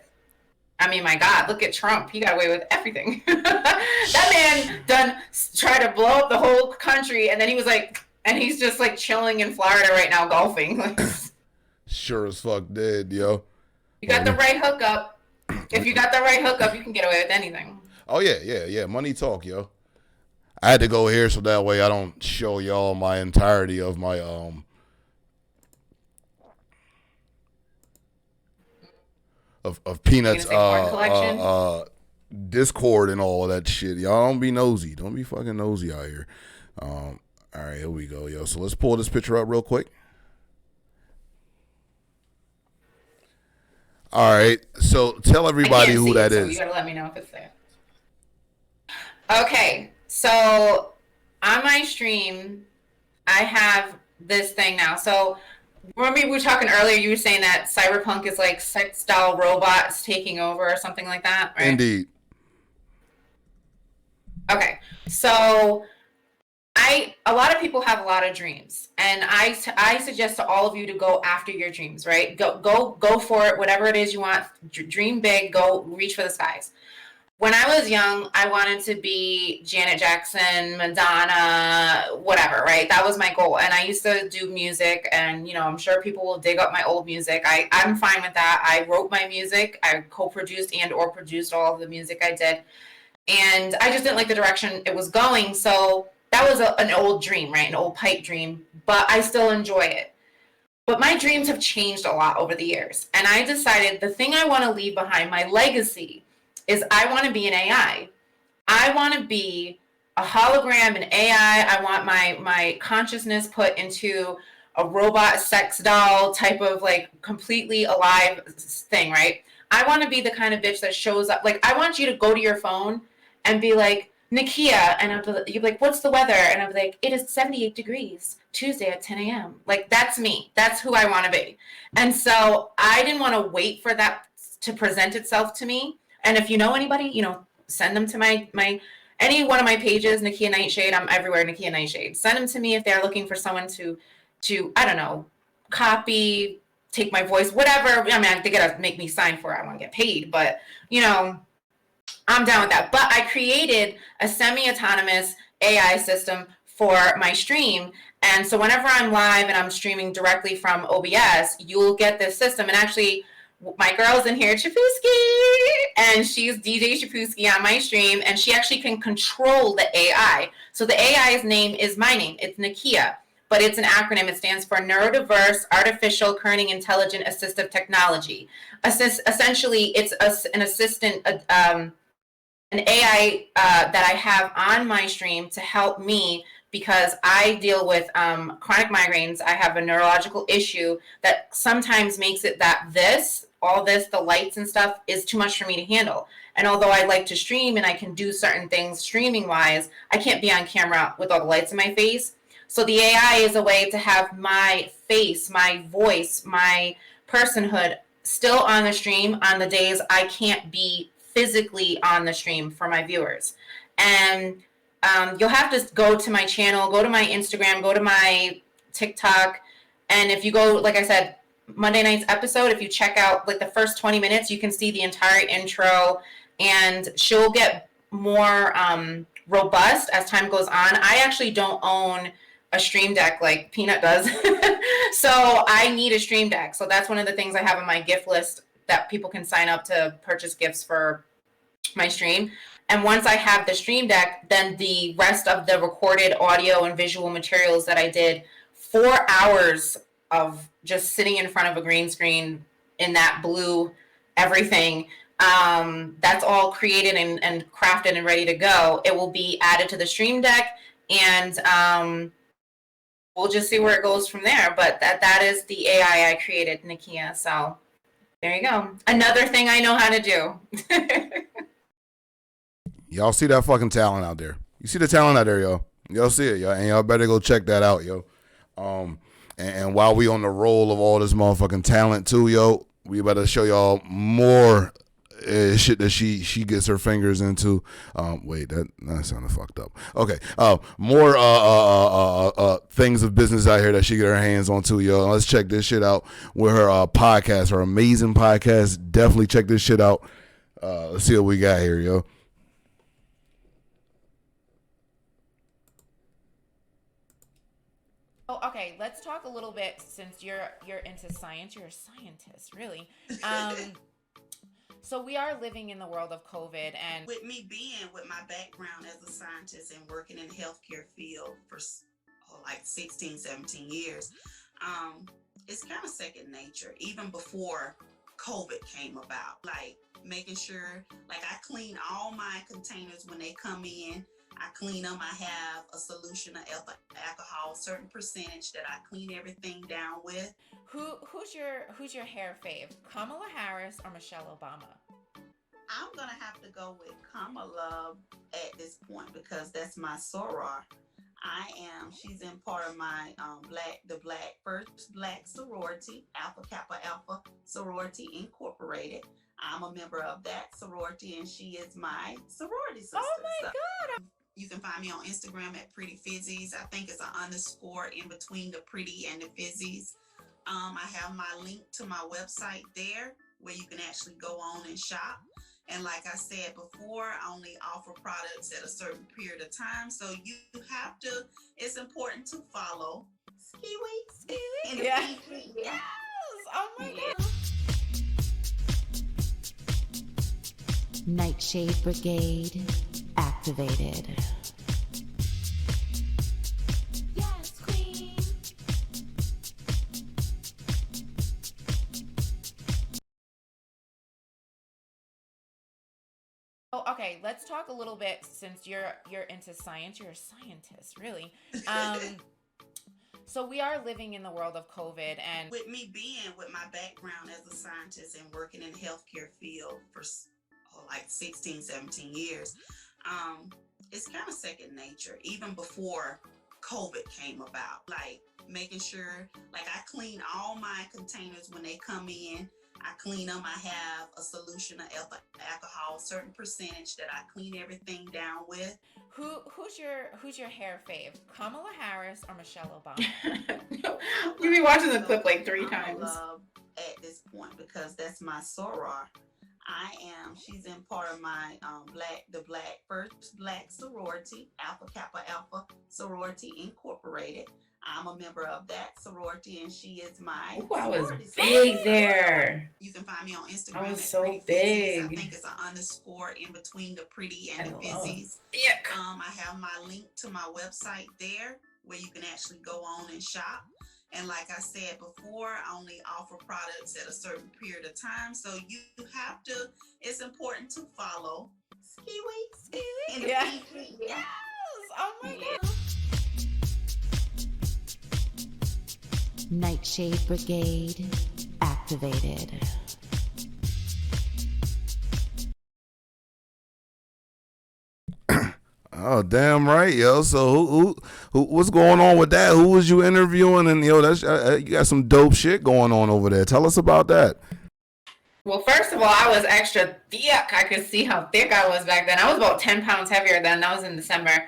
I mean, my God, look at Trump. He got away with everything. That man tried to blow up the whole country, and then he was like, and he's just like chilling in Florida right now, golfing. Sure as fuck did, yo. You got the right hookup. If you got the right hookup, you can get away with anything. Oh yeah. Money talk, yo. I had to go here so that way I don't show y'all my entirety of my of Peanut's Discord and all of that shit. Y'all don't be nosy. Don't be fucking nosy out here. All right, here we go, yo. So let's pull this picture up real quick. All right, so tell everybody who that is. So you gotta let me know if it's there. Okay, so on my stream, I have this thing now. So remember we were talking earlier, you were saying that Cyberpunk is like sex doll robots taking over or something like that, right? Indeed. Okay, so a lot of people have a lot of dreams, and I suggest to all of you to go after your dreams, right? Go for it, whatever it is you want. Dream big, go reach for the skies. When I was young, I wanted to be Janet Jackson, Madonna, whatever, right? That was my goal. And I used to do music, and, I'm sure people will dig up my old music. I'm fine with that. I wrote my music. I co-produced and or produced all of the music I did. And I just didn't like the direction it was going. So that was an old dream, right? An old pipe dream. But I still enjoy it. But my dreams have changed a lot over the years. And I decided the thing I want to leave behind, my legacy, is I want to be an AI. I want to be a hologram, an AI. I want my consciousness put into a robot sex doll type of like completely alive thing, right? I want to be the kind of bitch that shows up. Like, I want you to go to your phone and be like, Nakia, and you'd be like, what's the weather? And I'd be like, it is 78 degrees, Tuesday at 10 a.m. Like, that's me. That's who I want to be. And so I didn't want to wait for that to present itself to me. And if you know anybody, send them to my any one of my pages, Nikita Nightshade. I'm everywhere, Nikita Nightshade. Send them to me if they're looking for someone to I don't know, copy, take my voice, whatever. I mean, they gotta make me sign for it. I want to get paid, but I'm down with that. But I created a semi-autonomous AI system for my stream. And so whenever I'm live and I'm streaming directly from OBS, you'll get this system. And actually, my girl's in here, Chapuski, and she's DJ Chapuski on my stream, and she actually can control the AI. So the AI's name is my name. It's Nakia, but it's an acronym. It stands for Neurodiverse Artificial Kerning Intelligent Assistive Technology. Essentially, it's an assistant, an AI that I have on my stream to help me, because I deal with chronic migraines. I have a neurological issue that sometimes makes it that the lights and stuff is too much for me to handle. And although I like to stream and I can do certain things streaming wise, I can't be on camera with all the lights in my face. So the AI is a way to have my face, my voice, my personhood still on the stream on the days I can't be physically on the stream for my viewers. And you'll have to go to my channel, go to my Instagram, go to my TikTok. And if you go, like I said, Monday night's episode, if you check out like the first 20 minutes, you can see the entire intro, and she'll get more robust as time goes on. I actually don't own a stream deck like Peanut does. So I need a stream deck. So that's one of the things I have on my gift list that people can sign up to purchase gifts for my stream. And once I have the stream deck, then the rest of the recorded audio and visual materials that I did, 4 hours of just sitting in front of a green screen in that blue everything, that's all created and crafted and ready to go. It will be added to the stream deck, and we'll just see where it goes from there. But that is the AI I created, Nakia. So there you go. Another thing I know how to do. Y'all see that fucking talent out there. You see the talent out there, yo. Y'all see it, yo. And y'all better go check that out, yo. And while we on the roll of all this motherfucking talent too, yo, we better show y'all more shit that she gets her fingers into. Wait, that sounded fucked up. Okay. More things of business out here that she get her hands on too, yo. Let's check this shit out with her podcast, her amazing podcast. Definitely check this shit out. Let's see what we got here, yo. Oh, okay. Let's talk a little bit, since you're into science. You're a scientist, really. So we are living in the world of COVID, and with me being with my background as a scientist and working in the healthcare field for like 16, 17 years, it's kind of second nature. Even before COVID came about, like making sure, like I clean all my containers when they come in. I clean them. I have a solution of alcohol, a certain percentage that I clean everything down with. Who's your hair fave? Kamala Harris or Michelle Obama? I'm gonna have to go with Kamala at this point because that's my soror. She's in part of my first black sorority, Alpha Kappa Alpha Sorority Incorporated. I'm a member of that sorority, and she is my sorority sister. Oh my God! You can find me on Instagram at Pretty Fizzies. I think it's an underscore in between the pretty and the fizzies. I have my link to my website there where you can actually go on and shop. And like I said before, I only offer products at a certain period of time. So you have to, it's important to follow. Ski-wee. Yeah. Yes. Oh my God. Nightshade Brigade activated. Yes, queen. Oh, okay. Let's talk a little bit, since you're into science. You're a scientist, really. So we are living in the world of COVID, and with me being with my background as a scientist and working in the healthcare field for like 16, 17 years, it's kind of second nature. Even before COVID came about, like making sure, like I clean all my containers when they come in. I clean them. I have a solution of alcohol, a certain percentage that I clean everything down with. who's your hair fave? Kamala Harris or Michelle Obama? You be watching the clip like 3 times. At this point because that's my soror. She's in part of my first black sorority, Alpha Kappa Alpha Sorority Incorporated. I'm a member of that sorority, and she is my. Ooh, I was big there. You can find me on Instagram. I was at so Pretty big. Fizzies. I think it's an underscore in between the pretty and the fizzies. Yeah. I have my link to my website there where you can actually go on and shop. And like I said before, I only offer products at a certain period of time. So you have to, it's important to follow. Ski-wee. Yeah. Yes. Oh my God. Nightshade Brigade activated. Oh, damn right, yo. So who what's going on with that? Who was you interviewing? And yo, that's you got some dope shit going on over there. Tell us about that. Well, first of all, I was extra thick. I could see how thick I was back then. I was about 10 pounds heavier then. That was in December.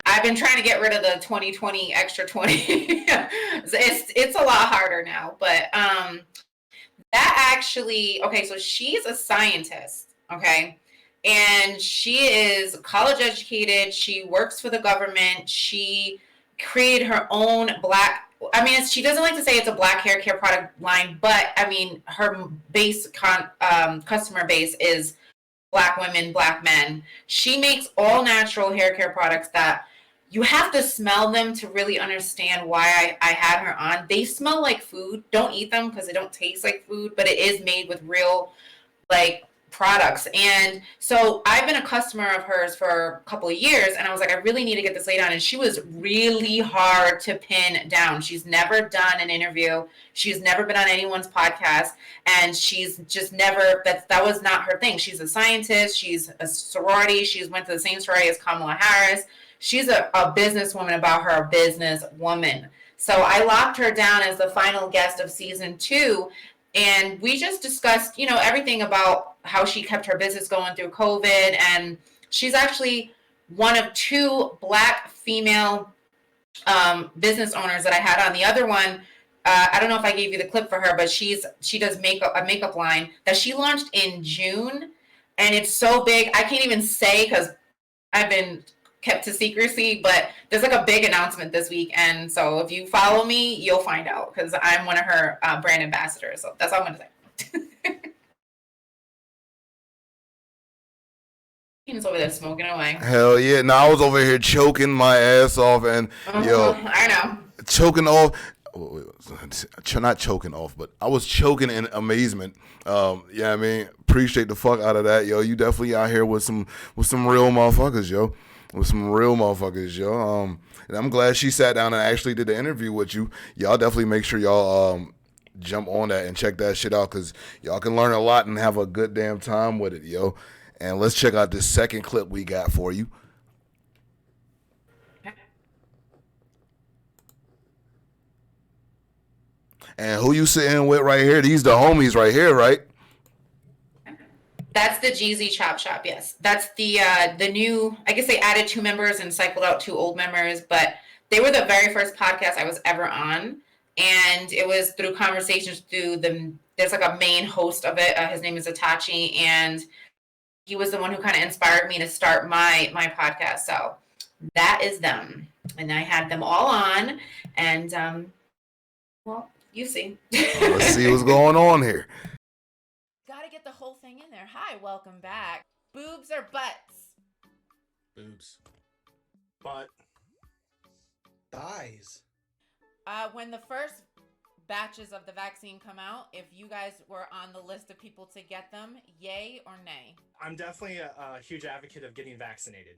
I've been trying to get rid of the 2020 extra 20. It's a lot harder now, but that actually, okay, so she's a scientist, okay? And she is college educated. She works for the government. She created her own I mean, she doesn't like to say it's a black hair care product line, but I mean, her customer base is black women, black men. She makes all natural hair care products that you have to smell them to really understand why I had her on. They smell like food. Don't eat them because they don't taste like food, but it is made with real like products. And so I've been a customer of hers for a couple of years, and I was like, I really need to get this lady on. And she was really hard to pin down. She's never done an interview. She's never been on anyone's podcast, and she's just never, that was not her thing. She's a scientist. She's a sorority. She's went to the same sorority as Kamala Harris. She's a businesswoman about her business woman. So I locked her down as the final guest of season 2. And we just discussed, you know, everything about how she kept her business going through COVID. And she's actually one of 2 black female business owners that I had on. The other one, I don't know if I gave you the clip for her, but she does a makeup line that she launched in June. And it's so big, I can't even say because I've been kept to secrecy, but there's like a big announcement this week. And so if you follow me, you'll find out because I'm one of her brand ambassadors. So that's all I'm going to say. He's over there smoking away. Hell yeah. Now I was over here choking my ass off and yo. I know. Choking off. Not choking off, but I was choking in amazement. Yeah, I mean, appreciate the fuck out of that, yo. You definitely out here with some real motherfuckers, yo. With some real motherfuckers, yo. And I'm glad she sat down and actually did the interview with you. Y'all definitely make sure y'all jump on that and check that shit out because y'all can learn a lot and have a good damn time with it, yo. And let's check out this second clip we got for you. And who you sitting with right here? These the homies right here, right? That's the Jeezy Chop Shop, yes. That's the new, I guess they added 2 members and cycled out 2 old members, but they were the very first podcast I was ever on. And it was through conversations there's like a main host of it. His name is Itachi, and he was the one who kind of inspired me to start my podcast. So that is them. And I had them all on, and well, you see. Let's see what's going on here. Gotta get the whole thing in there. Hi, welcome back. Boobs or butts? Boobs. Butt. Thighs. When the first batches of the vaccine come out, if you guys were on the list of people to get them, yay or nay? I'm definitely a huge advocate of getting vaccinated.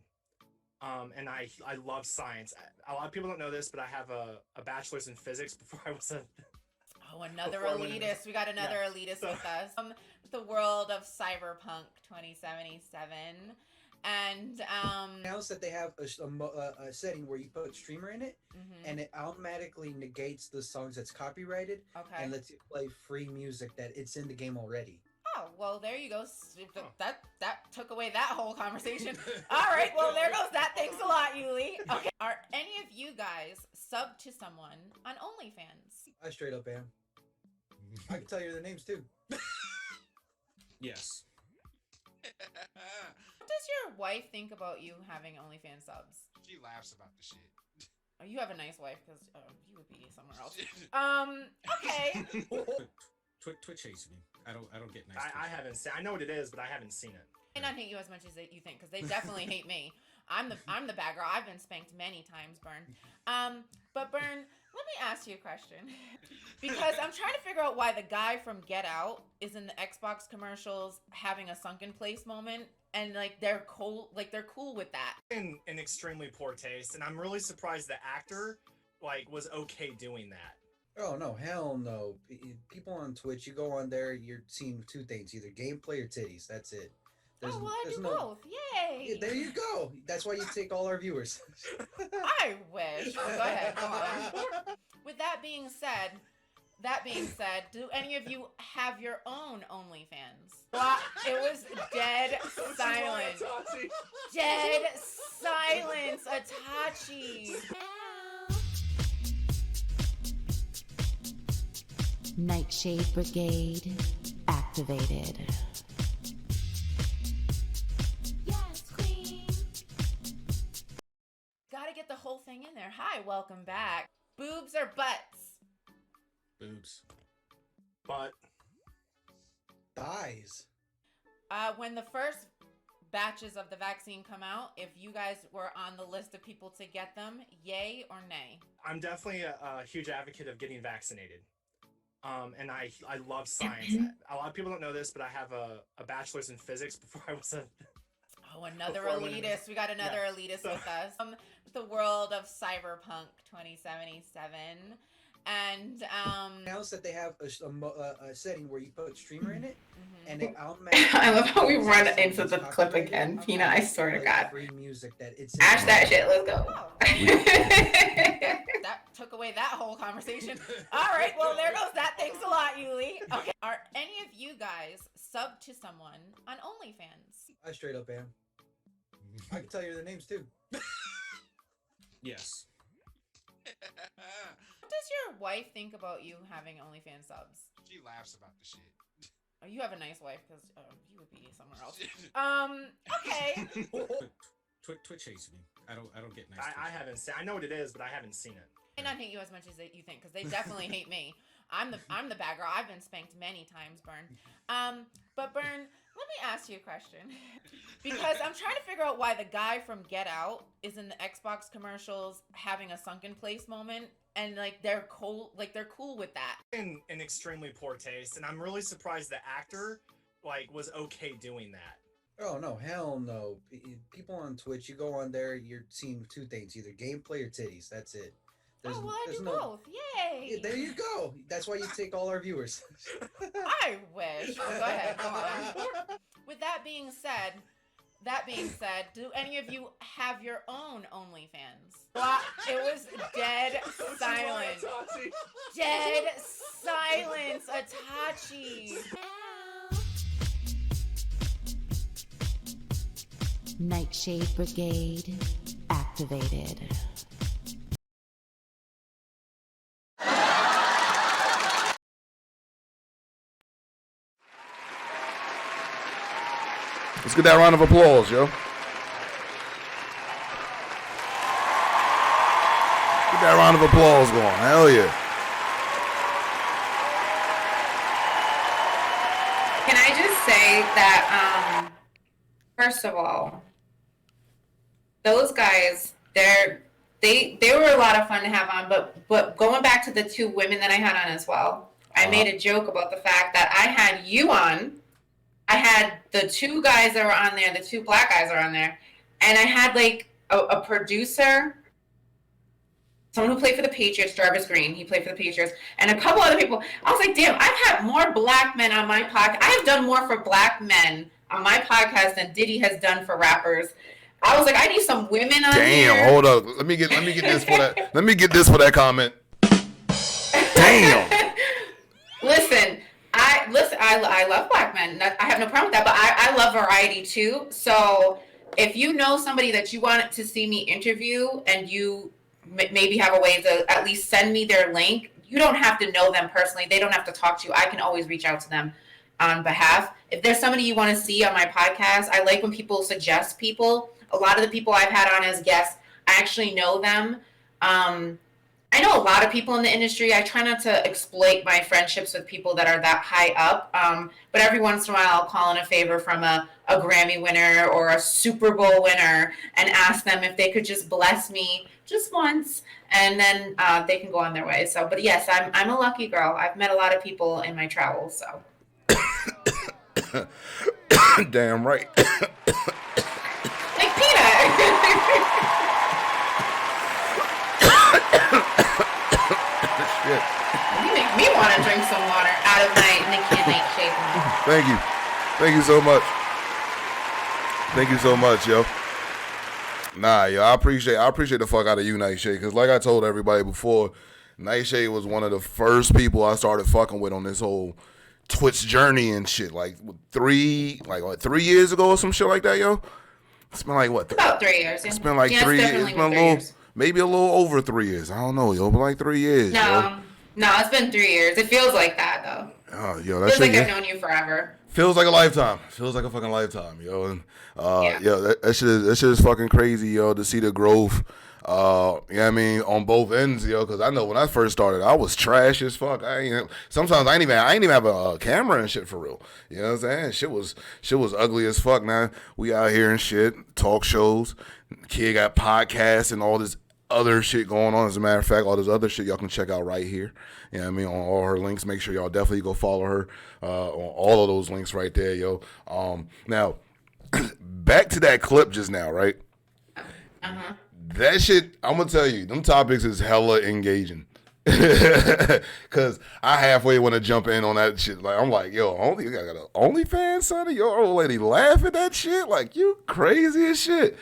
And I love science. A lot of people don't know this, but I have a bachelor's in physics before I was a... Oh, another elitist. We got another elitist with us. The world of Cyberpunk 2077. And announced that they have a setting where you put streamer in it, and it automatically negates the songs that's copyrighted, and lets you play free music that it's in the game already. Oh, well, there you go. That took away that whole conversation. All right, well, there goes that. Thanks a lot, Yuli. Okay, are any of you guys sub to someone on OnlyFans? I straight up am. I can tell you their names too. Yes. What does your wife think about you having OnlyFans subs? She laughs about the shit. Oh, you have a nice wife because you would be somewhere else. Okay. Twitch hates me. I don't get nice. I haven't seen. I know what it is, but I haven't seen it. They not hate you as much as you think, because they definitely hate me. I'm the bad girl. I've been spanked many times, Bern. But Bern, let me ask you a question, because I'm trying to figure out why the guy from Get Out is in the Xbox commercials having a sunken place moment, and like they're cool with that. In extremely poor taste, and I'm really surprised the actor was okay doing that. Oh no, hell no. People on Twitch, you go on there, you're seeing 2 things, either gameplay or titties. That's it. Well, I do both. Yay! Yeah, there you go. That's why you take all our viewers. I wish. Go ahead. Go on. With that being said, That being said, do any of you have your own OnlyFans? Well, it was dead silent. Dead silence, Itachi. Nightshade Brigade activated. Yes, queen. Gotta get the whole thing in there. Hi, welcome back. Boobs or butts? Boobs. But Thighs. When the first batches of the vaccine come out, if you guys were on the list of people to get them, yay or nay? I'm definitely a huge advocate of getting vaccinated. And I love science. A lot of people don't know this, but I have a bachelor's in physics before I was a... Oh, another elitist. We got another elitist with us. The world of Cyberpunk 2077. And announced that they have a setting where you put streamer in it, and it I love how we run into the clip again, Pina. I swear to God. Free music that it's Ash that shit. Let's go. That took away that whole conversation. All right, well, there goes that. Thanks a lot, Yuli. Okay. Are any of you guys sub to someone on OnlyFans? I straight up am. I can tell you their names too. Yes. What does your wife think about you having OnlyFans subs? She laughs about the shit. Oh, you have a nice wife, because you would be somewhere else. Okay. Twitch hates me. I don't get nice. I haven't seen. I know what it is, but I haven't seen it. They not hate you as much as you think, because they definitely hate me. I'm the bad girl. I've been spanked many times, Bern. But Bern, let me ask you a question, because I'm trying to figure out why the guy from Get Out is in the Xbox commercials having a sunken place moment, and they're cool with that. In extremely poor taste, and I'm really surprised the actor was okay doing that. Oh no, hell no. People on Twitch, you go on there, you're seeing two things, either gameplay or titties. That's it. Well, I do both. Yay! Yeah, there you go. That's why you take all our viewers. I wish. Go ahead. Go on. With that being said, do any of you have your own OnlyFans? Well, it was dead silent. Dead silence, Itachi. Nightshade Brigade activated. Let's get that round of applause, yo. Get that round of applause going. Hell yeah. Can I just say that, first of all, those guys, they were a lot of fun to have on, but going back to the two women that I had on as well, I made a joke about the fact that I had you on. I had the two guys that were on there, the two black guys are on there, and I had a producer, someone who played for the Patriots, Jarvis Green, he played for the Patriots, and a couple other people. I was like, damn, I've had more black men on my podcast. I have done more for black men on my podcast than Diddy has done for rappers. I was like, I need some women on here. Damn, hold up. Let me get this for that. Let me get this for that comment. Damn. Listen, I love black men. I have no problem with that, but I love variety too. So if you know somebody that you want to see me interview and you maybe have a way to at least send me their link, you don't have to know them personally. They don't have to talk to you. I can always reach out to them on behalf. If there's somebody you want to see on my podcast, I like when people suggest people. A lot of the people I've had on as guests, I actually know them. I know a lot of people in the industry. I try not to exploit my friendships with people that are that high up. But every once in a while, I'll call in a favor from a Grammy winner or a Super Bowl winner and ask them if they could just bless me just once, and then they can go on their way. So, but yes, I'm a lucky girl. I've met a lot of people in my travels. So. Damn right. Like Peanut. Shit. You make me want to drink some water out of my Nikita Nightshade. Thank you. Thank you so much. Thank you so much, yo. Nah, yo, I appreciate the fuck out of you, Nightshade, because like I told everybody before, Nightshade was one of the first people I started fucking with on this whole Twitch journey and shit. Like 3 years ago or some shit like that, yo. It's been like what? About 3 years. It's been like 3 years. It's been a little, maybe a little over 3 years. I don't know, yo. But like 3 years. No, it's been 3 years. It feels like that though. Oh, yo, that feels like I've known you forever. Feels like a lifetime. Feels like a fucking lifetime, yo. And that shit is fucking crazy, yo. To see the growth. You know what I mean, on both ends, yo, because I know when I first started, I was trash as fuck. Sometimes I ain't even have a camera and shit for real. You know what I'm saying? Shit was ugly as fuck. Now we out here and shit, talk shows. Kid got podcasts and all this other shit going on. As a matter of fact, all this other shit y'all can check out right here. You know what I mean? On all her links. Make sure y'all definitely go follow her on all of those links right there, yo. Now, back to that clip just now, right? Uh-huh. That shit, I'm gonna tell you, them topics is hella engaging. Cause I halfway want to jump in on that shit. Like I'm like, yo, you got an OnlyFans, son? Your old lady laugh at that shit? Like you crazy as shit.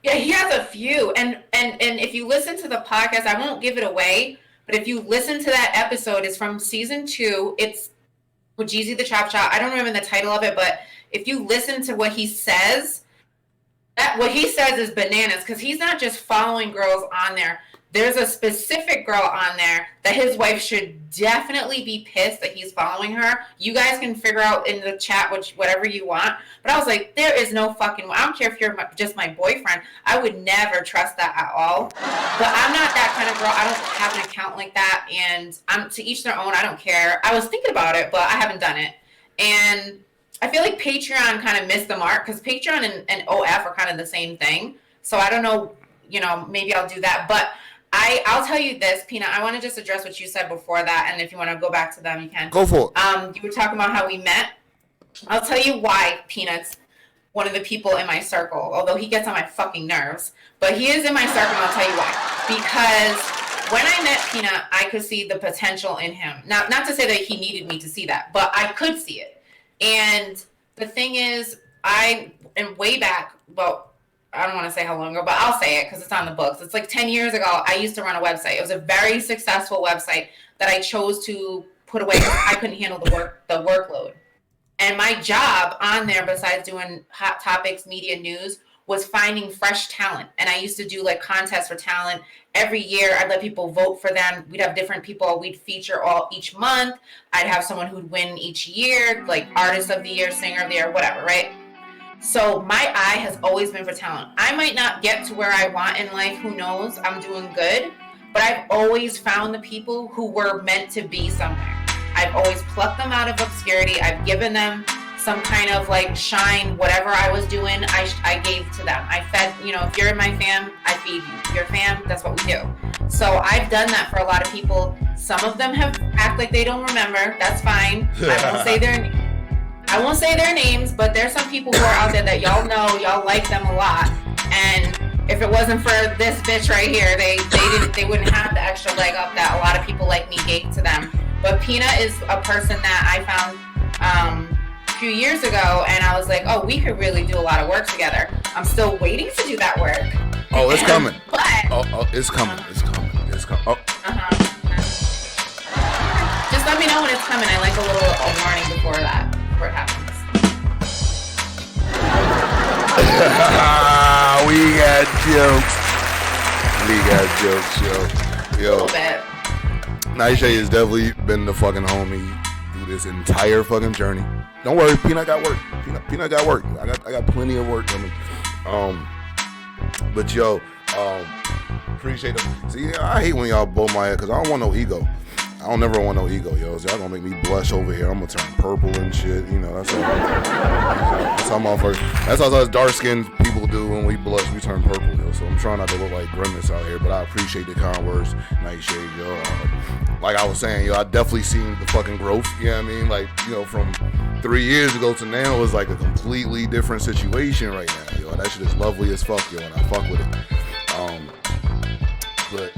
Yeah, he has a few. And if you listen to the podcast, I won't give it away, but if you listen to that episode, it's from season 2. It's with Jeezy the Chop Chop. I don't remember the title of it, but if you listen to what he says, what he says is bananas, because he's not just following girls on there. There's a specific girl on there that his wife should definitely be pissed that he's following her. You guys can figure out in the chat whatever you want. But I was like, there is no fucking way. I don't care if you're just my boyfriend. I would never trust that at all. But I'm not that kind of girl. I don't have an account like that. And I'm to each their own. I don't care. I was thinking about it, but I haven't done it. And I feel like Patreon kind of missed the mark because Patreon and OF are kind of the same thing. So I don't know, maybe I'll do that. But I'll tell you this, Peanut, I want to just address what you said before that. And if you want to go back to them, you can. Go for it. You were talking about how we met. I'll tell you why Peanut's one of the people in my circle, although he gets on my fucking nerves. But he is in my circle, and I'll tell you why. Because when I met Peanut, I could see the potential in him. Now, not to say that he needed me to see that, but I could see it. And the thing is, I am way back, well, I don't want to say how long ago, but I'll say it because it's on the books. It's like 10 years ago, I used to run a website. It was a very successful website that I chose to put away because I couldn't handle the workload. And my job on there, besides doing hot topics, media news, was finding fresh talent. And I used to do like contests for talent. Every year, I'd let people vote for them. We'd have different people we'd feature each month. I'd have someone who'd win each year, like Artist of the Year, Singer of the Year, whatever, right? So my eye has always been for talent. I might not get to where I want in life, who knows? I'm doing good. But I've always found the people who were meant to be somewhere. I've always plucked them out of obscurity. I've given them some kind of like shine, whatever I was doing, I gave to them. I fed, if you're in my fam, I feed you. If you're fam, that's what we do. So I've done that for a lot of people. Some of them have act like they don't remember. That's fine. I won't say their names, but there's some people who are out there that y'all know, y'all like them a lot. And if it wasn't for this bitch right here, they wouldn't have the extra leg up that a lot of people like me gave to them. But Peanut is a person that I found a few years ago, and I was like, oh, we could really do a lot of work together. I'm still waiting to do that work. Oh, it's coming. But it's coming. It's coming. Oh. Just let me know when it's coming. I like a warning before it happens. We got jokes, yo. A little bit. Nightshade has definitely been the fucking homie through this entire fucking journey. Don't worry, Peanut got work. Peanut got work. I got plenty of work coming. But yo, appreciate them. See, I hate when y'all blow my head because I don't want no ego. I don't never want no ego, yo. So y'all gonna make me blush over here. I'm gonna turn purple and shit. That's all. That's how motherfuckers. That's how us dark-skinned people do when we blush. We turn purple, yo. So I'm trying not to look like Grimace out here, but I appreciate the kind words, Nightshade, yo. Like I was saying, yo, I definitely seen the fucking growth. You know what I mean? Like, from 3 years ago to now is like a completely different situation right now, yo. That shit is lovely as fuck, yo, and I fuck with it. But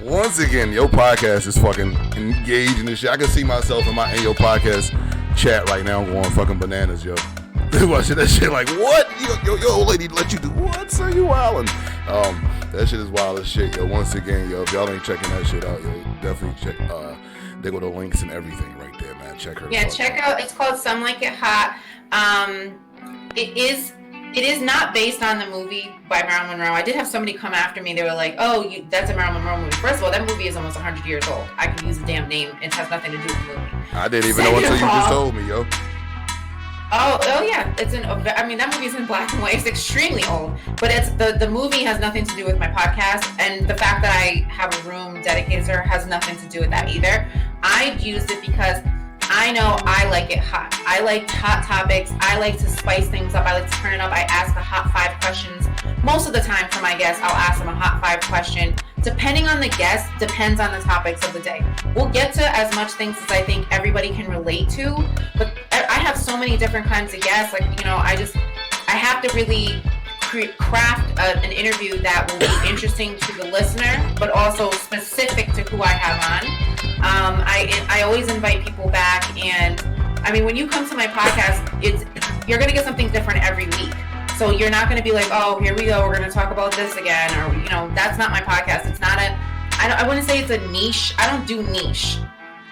once again, your podcast is fucking engaging this shit. I can see myself in your podcast chat right now going fucking bananas, yo. Watching that shit like, what? Your old lady let you do what? So you wildin'. That shit is wild as shit, yo. Once again, yo, if y'all ain't checking that shit out, yo, definitely check. They go to links and everything right there, man. Check her. Yeah, check out. It's called Some Like It Hot. It is not based on the movie by Marilyn Monroe. I did have somebody come after me. They were like, "Oh, that's a Marilyn Monroe movie." First of all, that movie is almost 100 years old. I can use the damn name. It has nothing to do with the movie. I didn't even know until you just told me, yo. Oh yeah, I mean, that movie's in black and white. It's extremely old, but the movie has nothing to do with my podcast, and the fact that I have a room dedicated to her has nothing to do with that either. I used it because I know I like it hot. I like hot topics. I like to spice things up. I like to turn it up. I ask the hot 5 questions. Most of the time for my guests, I'll ask them a hot 5 question. Depending on the guest, depends on the topics of the day. We'll get to as much things as I think everybody can relate to, but I have so many different kinds of guests. Like, you know, I have to really craft an interview that will be interesting to the listener, but also specific to who I have on. I always invite people back, and I mean, when you come to my podcast, you're gonna get something different every week. So you're not gonna be like, oh, here we go, we're gonna talk about this again, or you know, that's not my podcast. It's not I wouldn't say it's a niche. I don't do niche.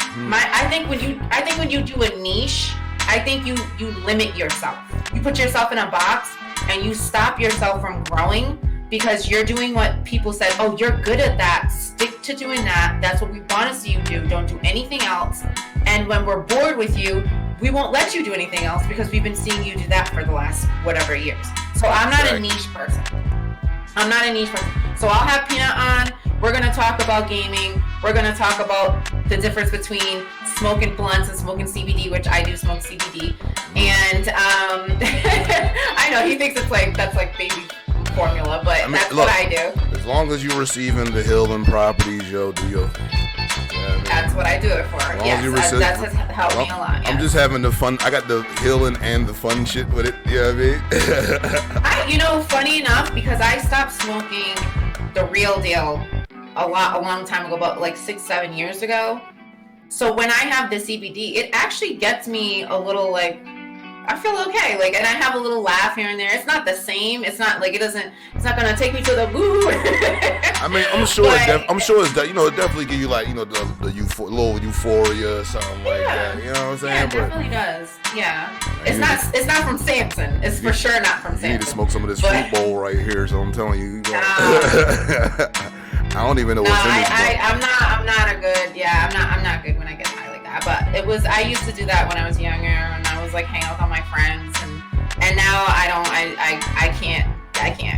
I think when you do a niche, I think you limit yourself. You put yourself in a box and you stop yourself from growing because you're doing what people said, oh, you're good at that. Stick to doing that. That's what we want to see you do. Don't do anything else. And when we're bored with you, we won't let you do anything else because we've been seeing you do that for the last whatever years. So I'm not a niche person. So I'll have Peanut on. We're going to talk about gaming. We're going to talk about the difference between smoking blunts and smoking CBD, which I do smoke CBD. And I know he thinks that's like baby formula, but I mean, that's what I do. As long as you're receiving the healing properties, yo, do your thing. That's what I do it for. Yes, that's helped me a lot. Yes. I'm just having the fun. I got the healing and the fun shit with it. You know what I mean? Funny enough, because I stopped smoking the real deal a long time ago, about like 6-7 years ago. So when I have the CBD, it actually gets me a little like, I feel okay. Like, and I have a little laugh here and there. It's not the same. It's not like it's not gonna take me to the boo. I mean, I'm sure it's that, you know, it definitely give you like, you know, the little euphoria or something like that. You know what I'm saying? Yeah, it definitely does. Yeah. It's not from Samson. It's for sure not from Samson. You need to smoke some of this fruit bowl right here, so I'm telling you. I don't even know what's in this bowl. I'm not good when I get high like that. But I used to do that when I was younger, and I was like hanging out with all my friends, and now I can't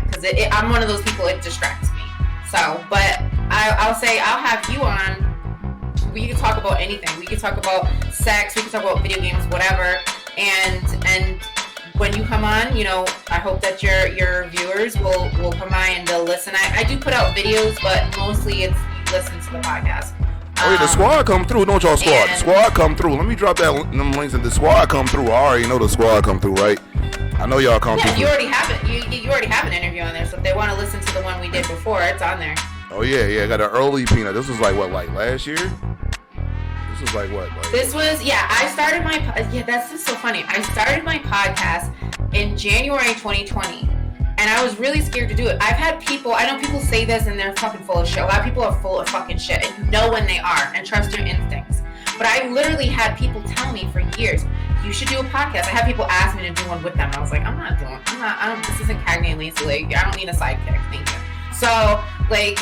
because I'm one of those people, it distracts me. So, but I'll say I'll have you on. We can talk about anything. We can talk about sex. We can talk about video games, whatever. And when you come on, you know, I hope that your viewers will come by and they'll listen. I do put out videos, but mostly it's you listen to the podcast. Oh yeah, the squad come through, don't y'all squad? The squad come through. Let me drop them links, and the squad come through. I already know the squad come through, right? I know y'all come through. Yeah, you already have it. You already have an interview on there, so if they want to listen to the one we did before, it's on there. Oh yeah, I got an early Peanut. This was like what, like last year? This was like what? I started that's just so funny. I started my podcast in January 2020. And I was really scared to do it. I've had people, I know people say this and they're fucking full of shit. A lot of people are full of fucking shit, and you know when they are, and trust your instincts. But I literally had people tell me for years, you should do a podcast. I had people ask me to do one with them. And I was like, this isn't Cagney and Lacey. Like, I don't need a sidekick. Thank you. So, like,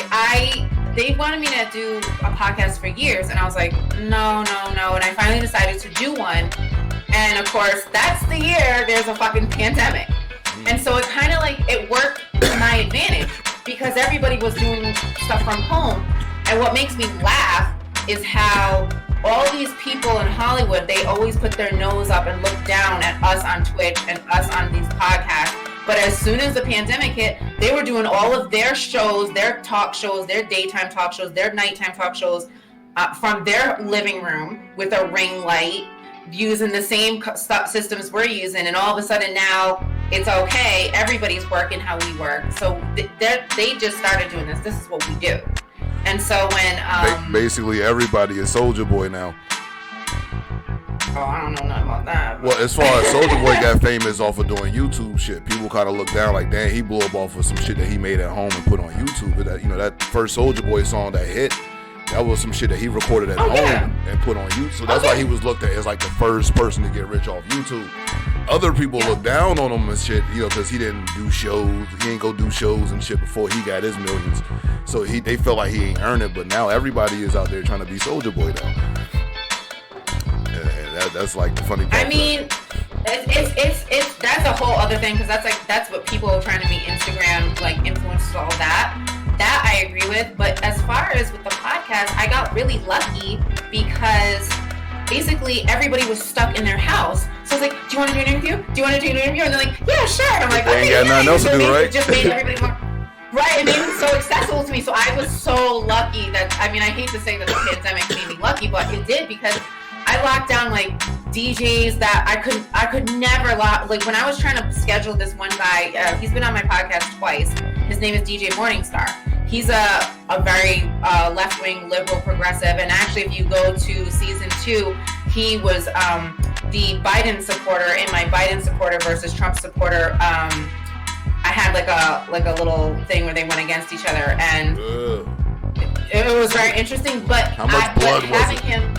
they wanted me to do a podcast for years, and I was like, no. And I finally decided to do one. And of course, that's the year there's a fucking pandemic. And so it kind of like, it worked to my advantage because everybody was doing stuff from home. And what makes me laugh is how all these people in Hollywood, they always put their nose up and look down at us on Twitch and us on these podcasts. But as soon as the pandemic hit, they were doing all of their shows, their talk shows, their daytime talk shows, their nighttime talk shows from their living room with a ring light, using the same systems we're using. And all of a sudden now, it's okay. Everybody's working how we work. So they just started doing this. This is what we do. And so when basically everybody is Soulja Boy now. Oh, I don't know nothing about that. Well, as far as Soulja Boy got famous off of doing YouTube shit, people kind of look down like, damn, he blew up off of some shit that he made at home and put on YouTube. But that, you know, that first Soulja Boy song that hit, that was some shit that he recorded at home and put on YouTube. So that's why he was looked at as like the first person to get rich off YouTube. Other people look down on him and shit, you know, because he didn't do shows. He ain't go do shows and shit before he got his millions. So they felt like he ain't earned it. But now everybody is out there trying to be Soulja Boy now. That's like the funny part. I mean, it's that's a whole other thing because that's what people are trying to be Instagram like influencers, all that I agree with. But as far as with the podcast, I got really lucky because basically everybody was stuck in their house. So I was like, do you want to do an interview? Do you want to do an interview? And they're like, yeah, sure. And I'm like, they ain't got nothing else to do, right? It just made everybody more. Right, it made it so accessible to me. So I was so lucky that, I mean, I hate to say that the pandemic made me lucky, but it did because I locked down like DJs that I could never lock. Like when I was trying to schedule this one guy, he's been on my podcast twice. His name is DJ Morningstar. He's a very left-wing liberal progressive, and actually, if you go to season 2, he was the Biden supporter in my Biden supporter versus Trump supporter. I had like a little thing where they went against each other, and it was very interesting. But how much blood was it? Him,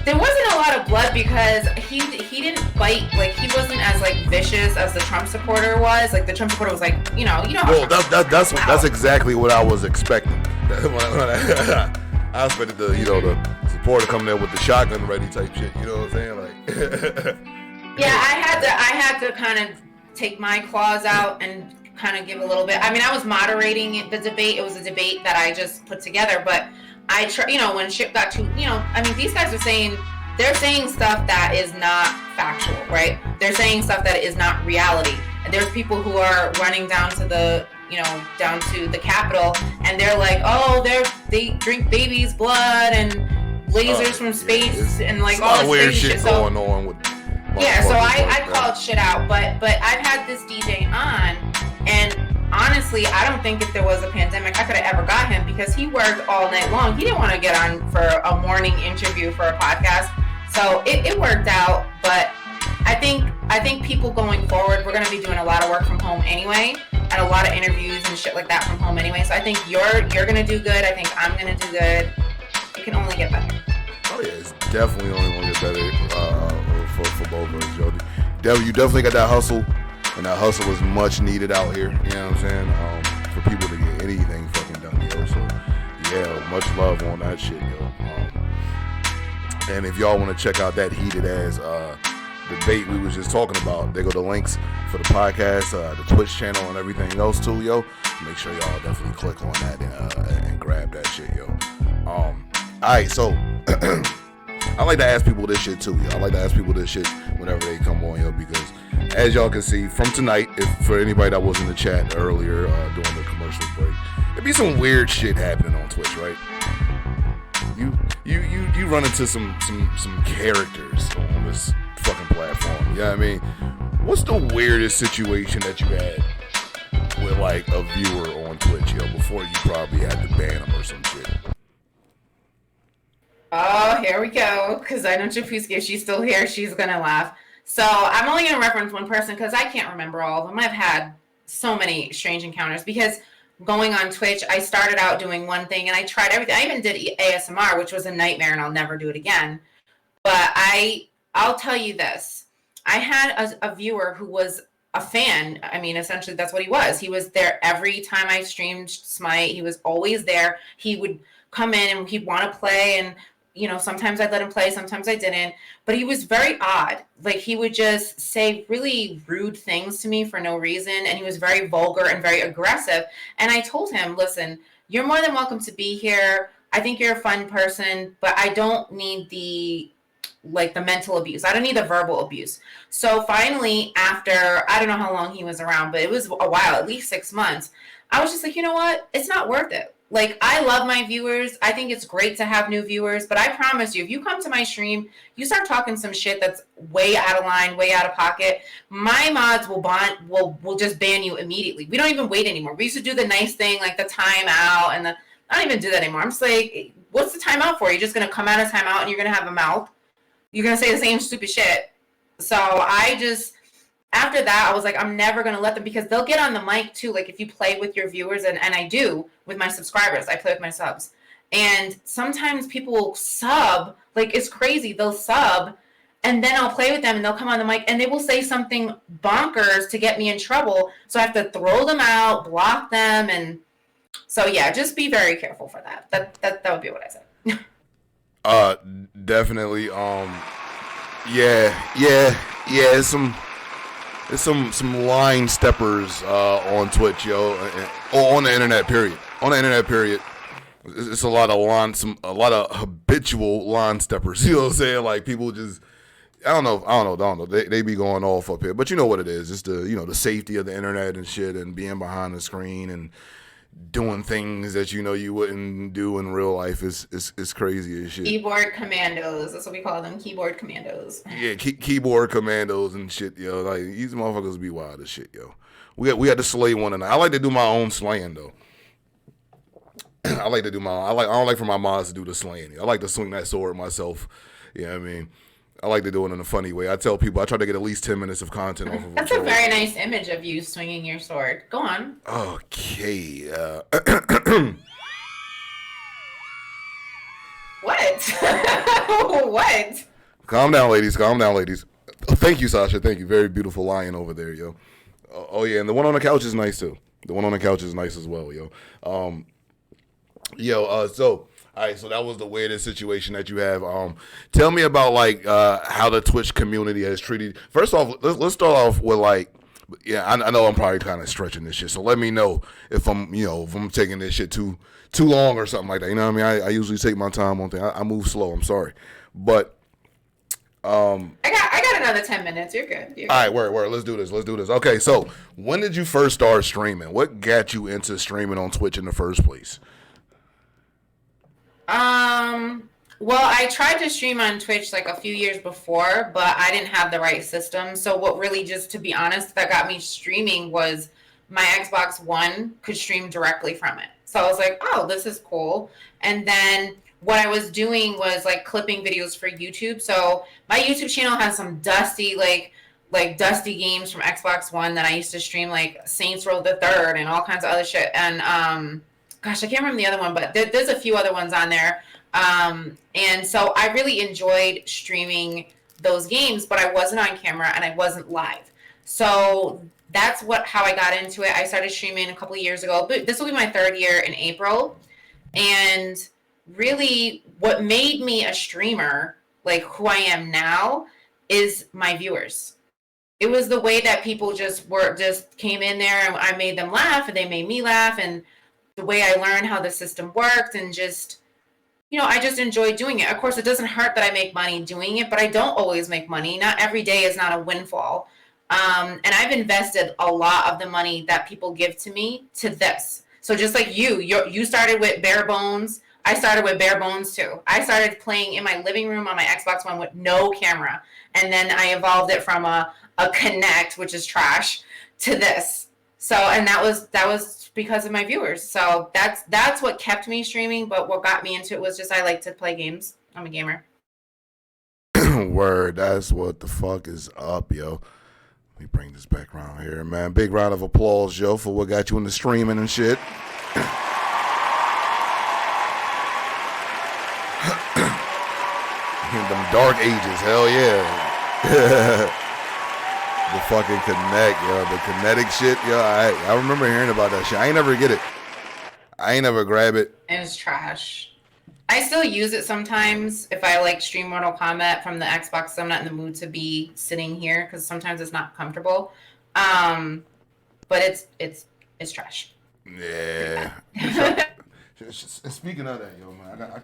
there wasn't a lot of blood because he didn't bite, like he wasn't as like vicious as the Trump supporter was. Like the Trump supporter was like, you know. Well, that's exactly what I was expecting. I expected the supporter coming there with the shotgun ready type shit. You know what I'm saying? Like. Yeah, I had to kind of take my claws out and kind of give a little bit. I mean, I was moderating the debate. It was a debate that I just put together, but I try, when shit got too, I mean, these guys are saying, they're saying stuff that is not factual, right? They're saying stuff that is not reality. And there's people who are running down to the, down to the Capitol, and they're like, oh, they drink babies' blood and lasers from space and like all this weird shit going on with. Yeah, so I called shit out, but I've had this DJ on, and honestly, I don't think if there was a pandemic, I could have ever got him because he worked all night long. He didn't want to get on for a morning interview for a podcast, so it worked out. But I think people going forward, we're gonna be doing a lot of work from home anyway, and a lot of interviews and shit like that from home anyway. So I think you're gonna do good. I think I'm gonna do good. It can only get better. Oh yeah, it's definitely only gonna get better. For both of us, yo. You definitely got that hustle, and that hustle is much needed out here. You know what I'm saying? For people to get anything fucking done, yo. So yeah, much love on that shit, yo. And if y'all want to check out that heated ass debate we was just talking about, there go the links for the podcast, the Twitch channel, and everything else too, yo. Make sure y'all definitely click on that and grab that shit, yo. All right, so. I like to ask people this shit too, yo. I like to ask people this shit whenever they come on, yo, because as y'all can see from tonight, if for anybody that was in the chat earlier during the commercial break, it'd be some weird shit happening on Twitch, right? You run into some characters on this fucking platform. You know what I mean? What's the weirdest situation that you had with like a viewer on Twitch, yo, before you probably had to ban them or some shit? Oh, here we go. Because I know Chapuski, if she's still here, she's going to laugh. So I'm only going to reference one person because I can't remember all of them. I've had so many strange encounters because going on Twitch, I started out doing one thing and I tried everything. I even did ASMR, which was a nightmare, and I'll never do it again. But I'll tell you this. I had a viewer who was a fan. I mean, essentially, that's what he was. He was there every time I streamed Smite. He was always there. He would come in and he'd want to play, and sometimes I'd let him play, sometimes I didn't. But he was very odd. Like, he would just say really rude things to me for no reason. And he was very vulgar and very aggressive. And I told him, listen, you're more than welcome to be here. I think you're a fun person, but I don't need the mental abuse. I don't need the verbal abuse. So finally, after, I don't know how long he was around, but it was a while, at least 6 months. I was just like, you know what? It's not worth it. Like, I love my viewers. I think it's great to have new viewers, but I promise you, if you come to my stream, you start talking some shit that's way out of line, way out of pocket, my mods will just ban you immediately. We don't even wait anymore. We used to do the nice thing, like the timeout, and I don't even do that anymore. I'm just like, what's the timeout for? You're just gonna come out of timeout and you're gonna have a mouth. You're gonna say the same stupid shit. So after that, I was like, I'm never gonna let them, because they'll get on the mic too. Like if you play with your viewers, and I do with my subscribers, I play with my subs. And sometimes people will sub, like it's crazy. They'll sub, and then I'll play with them, and they'll come on the mic, and they will say something bonkers to get me in trouble. So I have to throw them out, block them, and so yeah, just be very careful for that. That would be what I said. Definitely. It's some line steppers on Twitch, yo, or on the internet. Period. On the internet, period. It's a lot of habitual line steppers. You know what I'm saying? Like people just, I don't know. They be going off up here, but you know what it is. It's the safety of the internet and shit, and being behind the screen and doing things that you wouldn't do in real life is crazy as shit. Keyboard commandos. That's what we call them. Keyboard commandos. Yeah, keyboard commandos and shit, yo. Like these motherfuckers be wild as shit, yo. We had to slay one tonight. I like to do my own slaying though. I don't like for my mods to do the slaying. I like to swing that sword myself. You know what I mean? I like to do it in a funny way. I tell people I try to get at least 10 minutes of content off of it. That's a very nice image of you swinging your sword. Go on. Okay. What? What? Calm down, ladies. Thank you, Sasha. Thank you. Very beautiful lion over there, yo. Oh, yeah. And the one on the couch is nice, too. The one on the couch is nice as well, yo. So... All right, so that was the weirdest situation that you have. Tell me about how the Twitch community has treated. First off, let's start off with I know I'm probably kind of stretching this shit. So let me know if I'm taking this shit too long or something like that. You know what I mean? I usually take my time on things. I move slow. I'm sorry, but I got another 10 minutes. You're good. All right, word. Let's do this. Okay, so when did you first start streaming? What got you into streaming on Twitch in the first place? Well, I tried to stream on Twitch a few years before, but I didn't have the right system. So what really, just to be honest, that got me streaming was my Xbox One could stream directly from it. So I was like, oh, this is cool. And then what I was doing was clipping videos for YouTube. So my YouTube channel has some dusty, dusty games from Xbox One that I used to stream, like Saints Row the Third and all kinds of other shit. And, gosh, I can't remember the other one, but there's a few other ones on there. And so I really enjoyed streaming those games, but I wasn't on camera and I wasn't live. So that's how I got into it. I started streaming a couple of years ago. But this will be my third year in April. And really what made me a streamer, who I am now, is my viewers. It was the way that people just came in there and I made them laugh and they made me laugh, and the way I learned how the system worked, and just, I just enjoy doing it. Of course, it doesn't hurt that I make money doing it, but I don't always make money. Not every day is not a windfall. And I've invested a lot of the money that people give to me to this. So just like you started with bare bones. I started with bare bones too. I started playing in my living room on my Xbox One with no camera. And then I evolved it from a Kinect, which is trash, to this. So, and that was because of my viewers. So that's what kept me streaming. But what got me into it was just I like to play games. I'm a gamer. Word. That's what the fuck is up, yo. Let me bring this back around here, man. Big round of applause, yo, for what got you into streaming and shit. Them dark ages, hell yeah. The fucking Connect, yo. The kinetic shit, yo. I remember hearing about that shit. I ain't never get it. I ain't never grab it. It's trash. I still use it sometimes if I stream Mortal Kombat from the Xbox. So I'm not in the mood to be sitting here because sometimes it's not comfortable. But it's trash. Yeah. Speaking of that, yo, man, I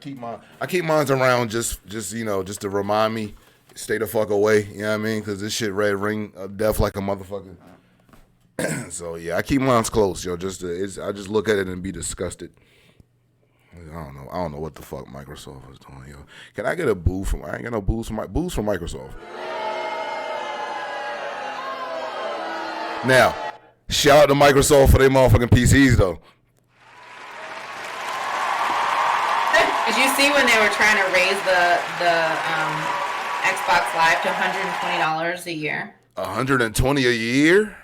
keep mine around just to remind me, stay the fuck away. You know what I mean? Because this shit red ring of death like a motherfucker. So yeah, I keep mine close, yo. I just look at it and be disgusted. I don't know what the fuck Microsoft is doing, yo. Can I get a boo from? I ain't got no boos from Microsoft. Now, shout out to Microsoft for their motherfucking PCs though. Did you see when they were trying to raise the Xbox Live to $120 a year? $120 a year?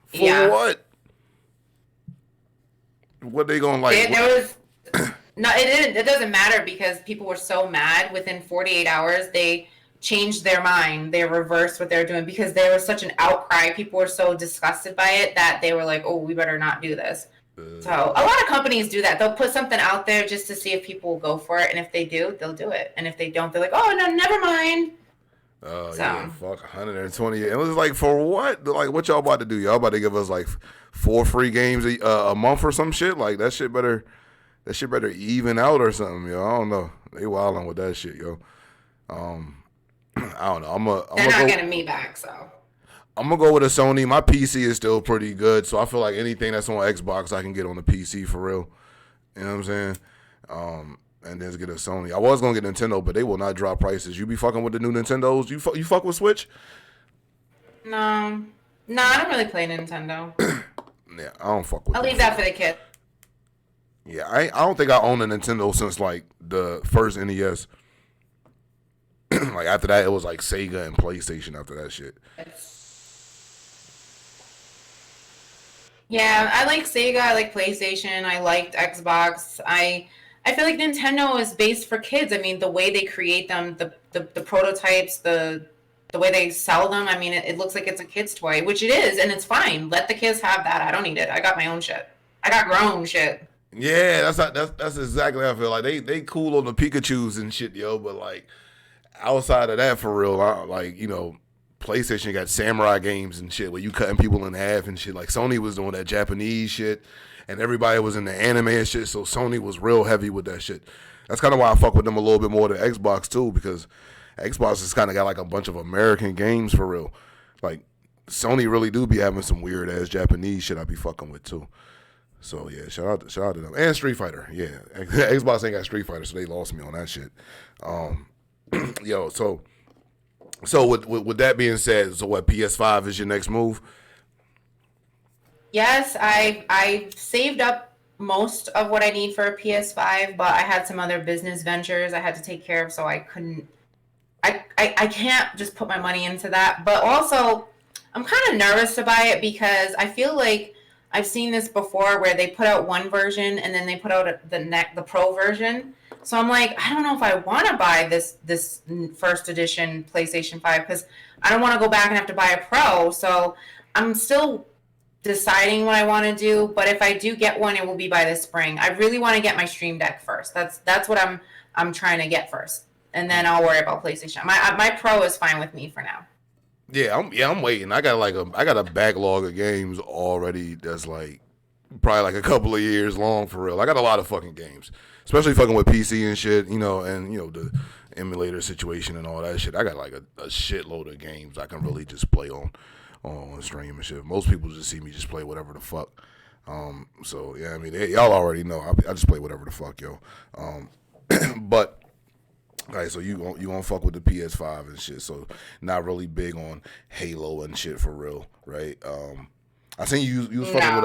For what? What they gonna like? There was no. It doesn't matter because people were so mad. Within 48 hours, they changed their mind. They reversed what they were doing because there was such an outcry. People were so disgusted by it that they were like, "Oh, we better not do this." So a lot of companies do that. They'll put something out there just to see if people will go for it, and if they do, they'll do it. And if they don't, they're like, "Oh no, never mind." Oh yeah, fuck 120. It was like for what? Like what y'all about to do? Y'all about to give us like 4 free games a month or some shit? Like that shit better even out or something, yo. I don't know. They wilding with that shit, yo. I don't know. They're not getting me back, so. I'm gonna go with a Sony. My PC is still pretty good, so I feel like anything that's on Xbox I can get on the PC for real. You know what I'm saying? And then get a Sony. I was gonna get Nintendo, but they will not drop prices. You be fucking with the new Nintendos? You fuck with Switch? No, I don't really play Nintendo. Yeah, I don't fuck with. I'll leave that for the kids. Yeah, I don't think I owned a Nintendo since like the first NES. Like after that, it was like Sega and PlayStation. After that shit. Yeah, I like Sega. I like PlayStation. I liked Xbox. I feel like Nintendo is based for kids. I mean, the way they create them, the prototypes, the way they sell them. I mean, it looks like it's a kid's toy, which it is, and it's fine. Let the kids have that. I don't need it. I got my own shit. I got grown shit. Yeah, that's exactly how I feel. Like they cool on the Pikachus and shit, yo. But like outside of that, for real, like you know, PlayStation got samurai games and shit where you cutting people in half and shit. Like Sony was doing that Japanese shit, and everybody was in the anime and shit. So Sony was real heavy with that shit. That's kind of why I fuck with them a little bit more than Xbox too, because Xbox has kind of got like a bunch of American games for real. Like Sony really do be having some weird ass Japanese shit I be fucking with too. So yeah, shout out to them and Street Fighter. Yeah, Xbox ain't got Street Fighter, so they lost me on that shit. Yo, so with that being said, so what, PS5 is your next move? Yes, I saved up most of what I need for a PS5, but I had some other business ventures I had to take care of, so I couldn't. I can't just put my money into that. But also, I'm kind of nervous to buy it because I feel like I've seen this before where they put out one version and then they put out the Pro version. So I'm like, I don't know if I want to buy this first edition PlayStation 5 because I don't want to go back and have to buy a Pro. So I'm still deciding what I want to do. But if I do get one, it will be by this spring. I really want to get my Stream Deck first. That's what I'm trying to get first, and then I'll worry about PlayStation. My Pro is fine with me for now. Yeah, I'm waiting. I got a backlog of games already that's like probably like a couple of years long for real. I got a lot of fucking games, especially fucking with PC and shit, you know, and you know the emulator situation and all that shit. I got like a shitload of games I can really just play on stream and shit. Most people just see me just play whatever the fuck. So yeah, I mean y'all already know I just play whatever the fuck, yo. But. All right, so you gonna fuck with the PS5 and shit. So not really big on Halo and shit for real, right? I seen you was fucking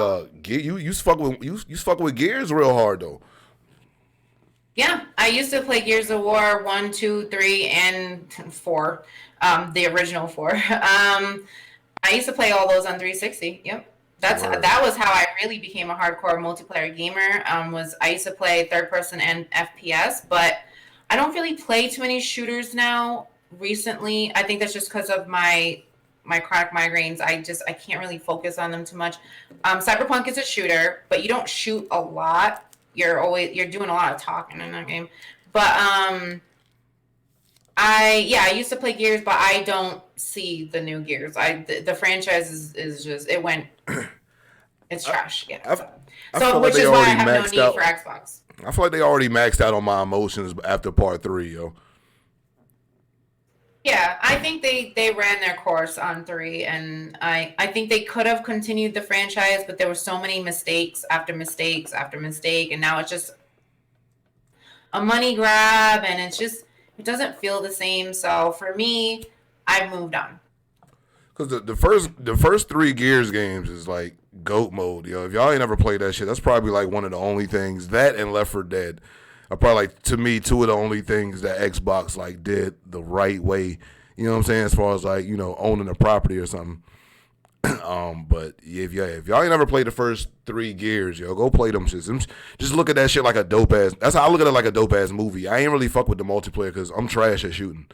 with you fucking with Gears real hard though. Yeah, I used to play Gears of War 1, 2, 3, and 4. The original 4. I used to play all those on 360. Yep. That was how I really became a hardcore multiplayer gamer. I used to play third person and FPS, but I don't really play too many shooters now recently. I think that's just because of my chronic migraines. I can't really focus on them too much. Cyberpunk is a shooter, but you don't shoot a lot. You're doing a lot of talking in that game. But I used to play Gears, but I don't see the new Gears. The franchise is just it's trash. Yeah. So which is why I have no need for Xbox. I feel like they already maxed out on my emotions after part 3, yo. Yeah, I think they ran their course on 3, and I think they could have continued the franchise, but there were so many mistakes after mistakes after mistake, and now it's just a money grab, and it doesn't feel the same. So for me, I've moved on. Because the first 3 Gears games is like GOAT mode, yo. If y'all ain't ever played that shit, that's probably like one of the only things, that and Left 4 Dead, are probably like, to me, two of the only things that Xbox like did the right way. You know what I'm saying? As far as like, you know, owning a property or something. But if y'all ain't never played the first 3 Gears, yo, go play them shits. Just look at that shit like a dope ass. That's how I look at it, like a dope ass movie. I ain't really fuck with the multiplayer because I'm trash at shooting.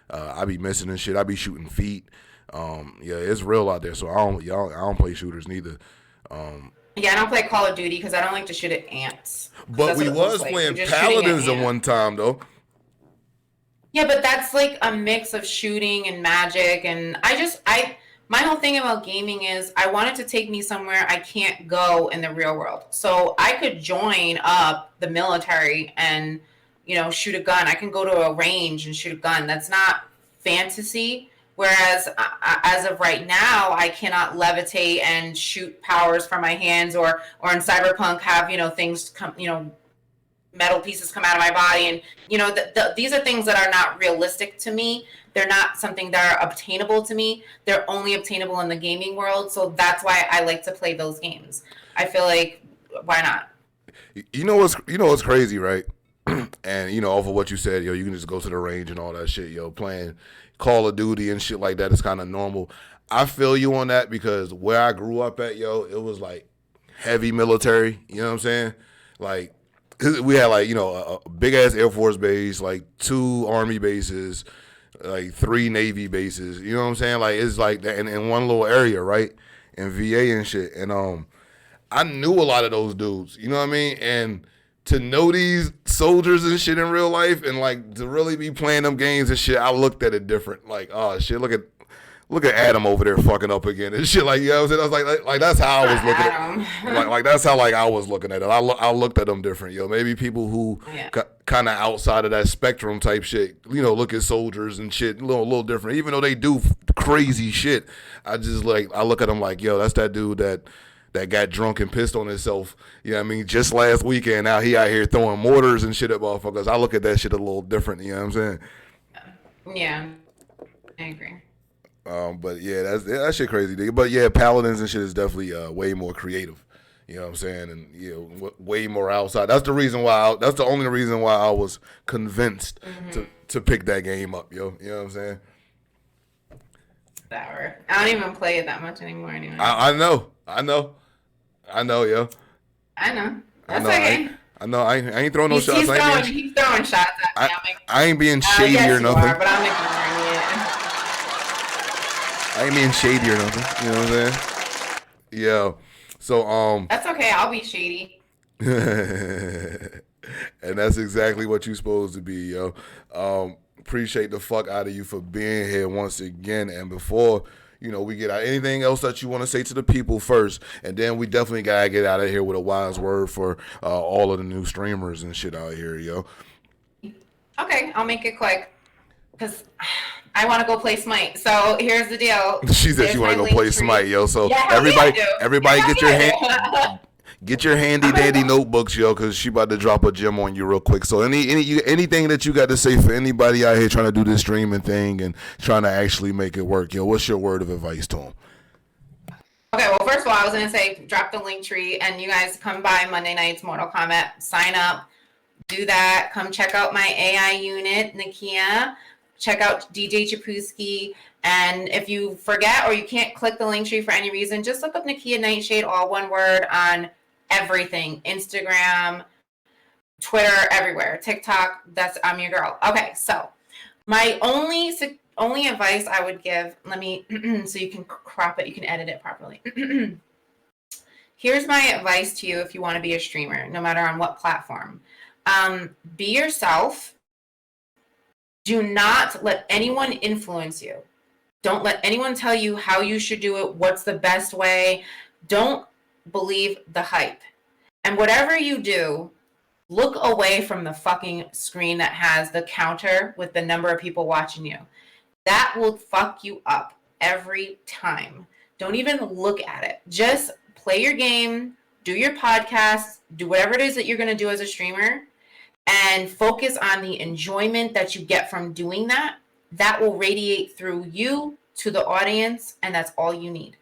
I be missing and shit. I be shooting feet. Yeah, it's real out there. So I don't play shooters neither. Yeah, I don't play Call of Duty because I don't like to shoot at ants. But we was playing Paladins at one time though. Yeah, but that's like a mix of shooting and magic, and my whole thing about gaming is I want it to take me somewhere I can't go in the real world. So I could join up the military and, you know, shoot a gun. I can go to a range and shoot a gun. That's not fantasy. Whereas as of right now, I cannot levitate and shoot powers from my hands, or in Cyberpunk have, you know, things come, you know, metal pieces come out of my body. And, you know, these are things that are not realistic to me. They're not something that are obtainable to me. They're only obtainable in the gaming world. So that's why I like to play those games. I feel like, why not? You know what's crazy, right? And, you know, off of what you said, yo, you can just go to the range and all that shit, yo, playing Call of Duty and shit like that is kind of normal. I feel you on that because where I grew up at, yo, it was like heavy military. You know what I'm saying? Like, we had like, you know, a big ass Air Force base, like 2 Army bases, like 3 Navy bases. You know what I'm saying? Like, it's like that in one little area, right? And VA and shit. And I knew a lot of those dudes. You know what I mean? And to know these soldiers and shit in real life, and like to really be playing them games and shit, I looked at it different. Like, oh shit, look at Adam over there fucking up again and shit. Like, you know what I'm saying? I was like that's how I was looking at it. Like that's how like I was looking at it. I looked at them different, yo. Maybe people who kind of outside of that spectrum type shit, you know, look at soldiers and shit a little different. Even though they do crazy shit, I look at them like, yo, that's that dude that got drunk and pissed on himself, you know what I mean, just last weekend. Now he out here throwing mortars and shit at motherfuckers. I look at that shit a little different, you know what I'm saying? Yeah, I agree. But yeah, that shit crazy, dude. But yeah, Paladins and shit is definitely way more creative, you know what I'm saying? And, you know, way more outside. That's the only reason why I was convinced to pick that game up, yo. You know what I'm saying? I don't even play it that much anymore anyway. I know, yo. I know. That's okay. I know. I ain't throwing no shots. He's throwing shots at me. I ain't being shady yes, or nothing. You are, but I'm ignoring it. I ain't being shady or nothing. You know what I'm saying? Yeah. So That's okay. I'll be shady. And that's exactly what you're supposed to be, yo. Appreciate the fuck out of you for being here once again. And before, you know, we get out, anything else that you want to say to the people first, and then we definitely gotta get out of here with a wise word for all of the new streamers and shit out here, yo. Okay, I'll make it quick because I want to go play Smite. So here's the deal. She said she want to go play Smite, yo. So everybody get your handy dandy notebooks, yo, because she about to drop a gem on you real quick. So anything that you got to say for anybody out here trying to do this streaming thing and trying to actually make it work, yo, what's your word of advice to them? Okay, well, first of all, I was going to say drop the link tree, and you guys come by Monday nights, Mortal Kombat, sign up, do that. Come check out my AI unit, Nakia. Check out DJ Chapuski. And if you forget or you can't click the link tree for any reason, just look up Nikita Nightshade, all one word, on everything. Instagram, Twitter, everywhere. TikTok, I'm your girl. Okay, so my only advice I would give, let me, so you can crop it, you can edit it properly. Here's my advice to you if you want to be a streamer, no matter on what platform. Be yourself. Do not let anyone influence you. Don't let anyone tell you how you should do it, what's the best way. Don't believe the hype. And whatever you do, look away from the fucking screen that has the counter with the number of people watching you. That will fuck you up every time. Don't even look at it. Just play your game, do your podcast, do whatever it is that you're going to do as a streamer, and focus on the enjoyment that you get from doing that. That will radiate through you to the audience, and that's all you need.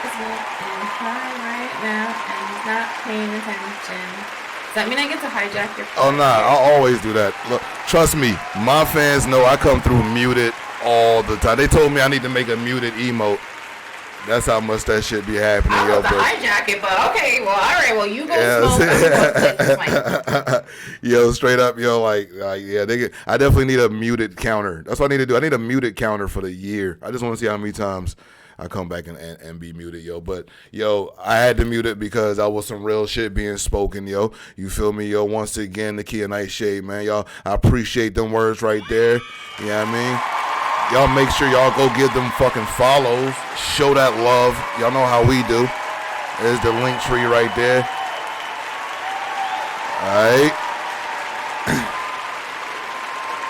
is looking high right now and he's not paying attention. Does that mean I get to hijack your phone? Oh, nah, I always do that. Look, trust me, my fans know I come through muted all the time. They told me I need to make a muted emote. That's how much that shit be happening, I yo. want to hijack it, but okay, well, all right, well, you go smoke. Yo, straight up, yo, like yeah, I definitely need a muted counter. That's what I need to do. I need a muted counter for the year. I just want to see how many times I come back and be muted, yo. But, yo, I had to mute it because I was some real shit being spoken, yo. You feel me, yo? Once again, Nikita Nightshade, man. Y'all, I appreciate them words right there. You know what I mean? Y'all make sure y'all go give them fucking follows. Show that love. Y'all know how we do. There's the link tree right there. All right.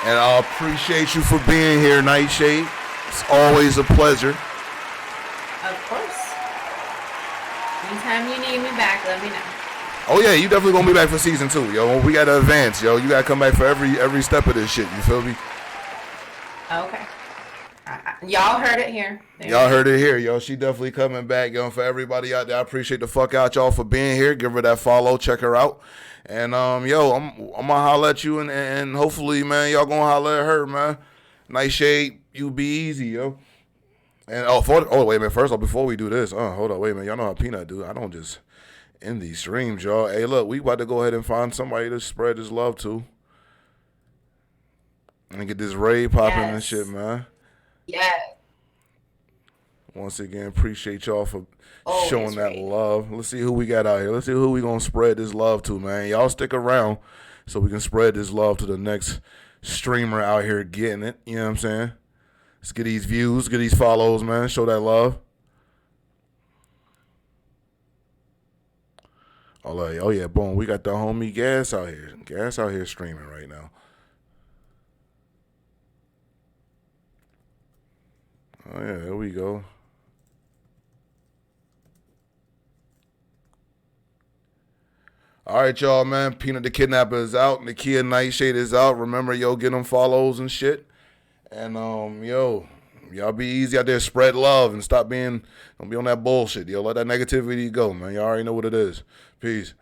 And I appreciate you for being here, Nightshade. It's always a pleasure. Of course. Anytime you need me back, let me know. Oh yeah, you definitely gonna be back for season 2, yo. We gotta advance, yo. You gotta come back for every step of this shit. You feel me? Okay. Y'all heard it here. Y'all heard it here, yo. She definitely coming back, yo. For everybody out there, I appreciate the fuck out y'all for being here. Give her that follow, check her out, and yo, I'm gonna holler at you, and hopefully, man, y'all gonna holler at her, man. Nightshade, you be easy, yo. And wait a minute. First off, before we do this, hold on, wait a minute. Y'all know how Peanut do. I don't just end these streams, y'all. Hey, look, we about to go ahead and find somebody to spread this love to, and get this raid popping and shit, man. Yeah. Once again, appreciate y'all for showing that love. Let's see who we got out here. Let's see who we gonna spread this love to, man. Y'all stick around so we can spread this love to the next streamer out here getting it. You know what I'm saying? Let's get these views, get these follows, man. Show that love. Oh yeah, boom. We got the homie Gas out here. Gas out here streaming right now. Oh yeah, there we go. All right, y'all, man. Peanut the Kidnapper is out. Nikita Nightshade is out. Remember, yo, get them follows and shit. And yo, y'all be easy out there. Spread love and don't be on that bullshit, yo. Let that negativity go, man. Y'all already know what it is. Peace.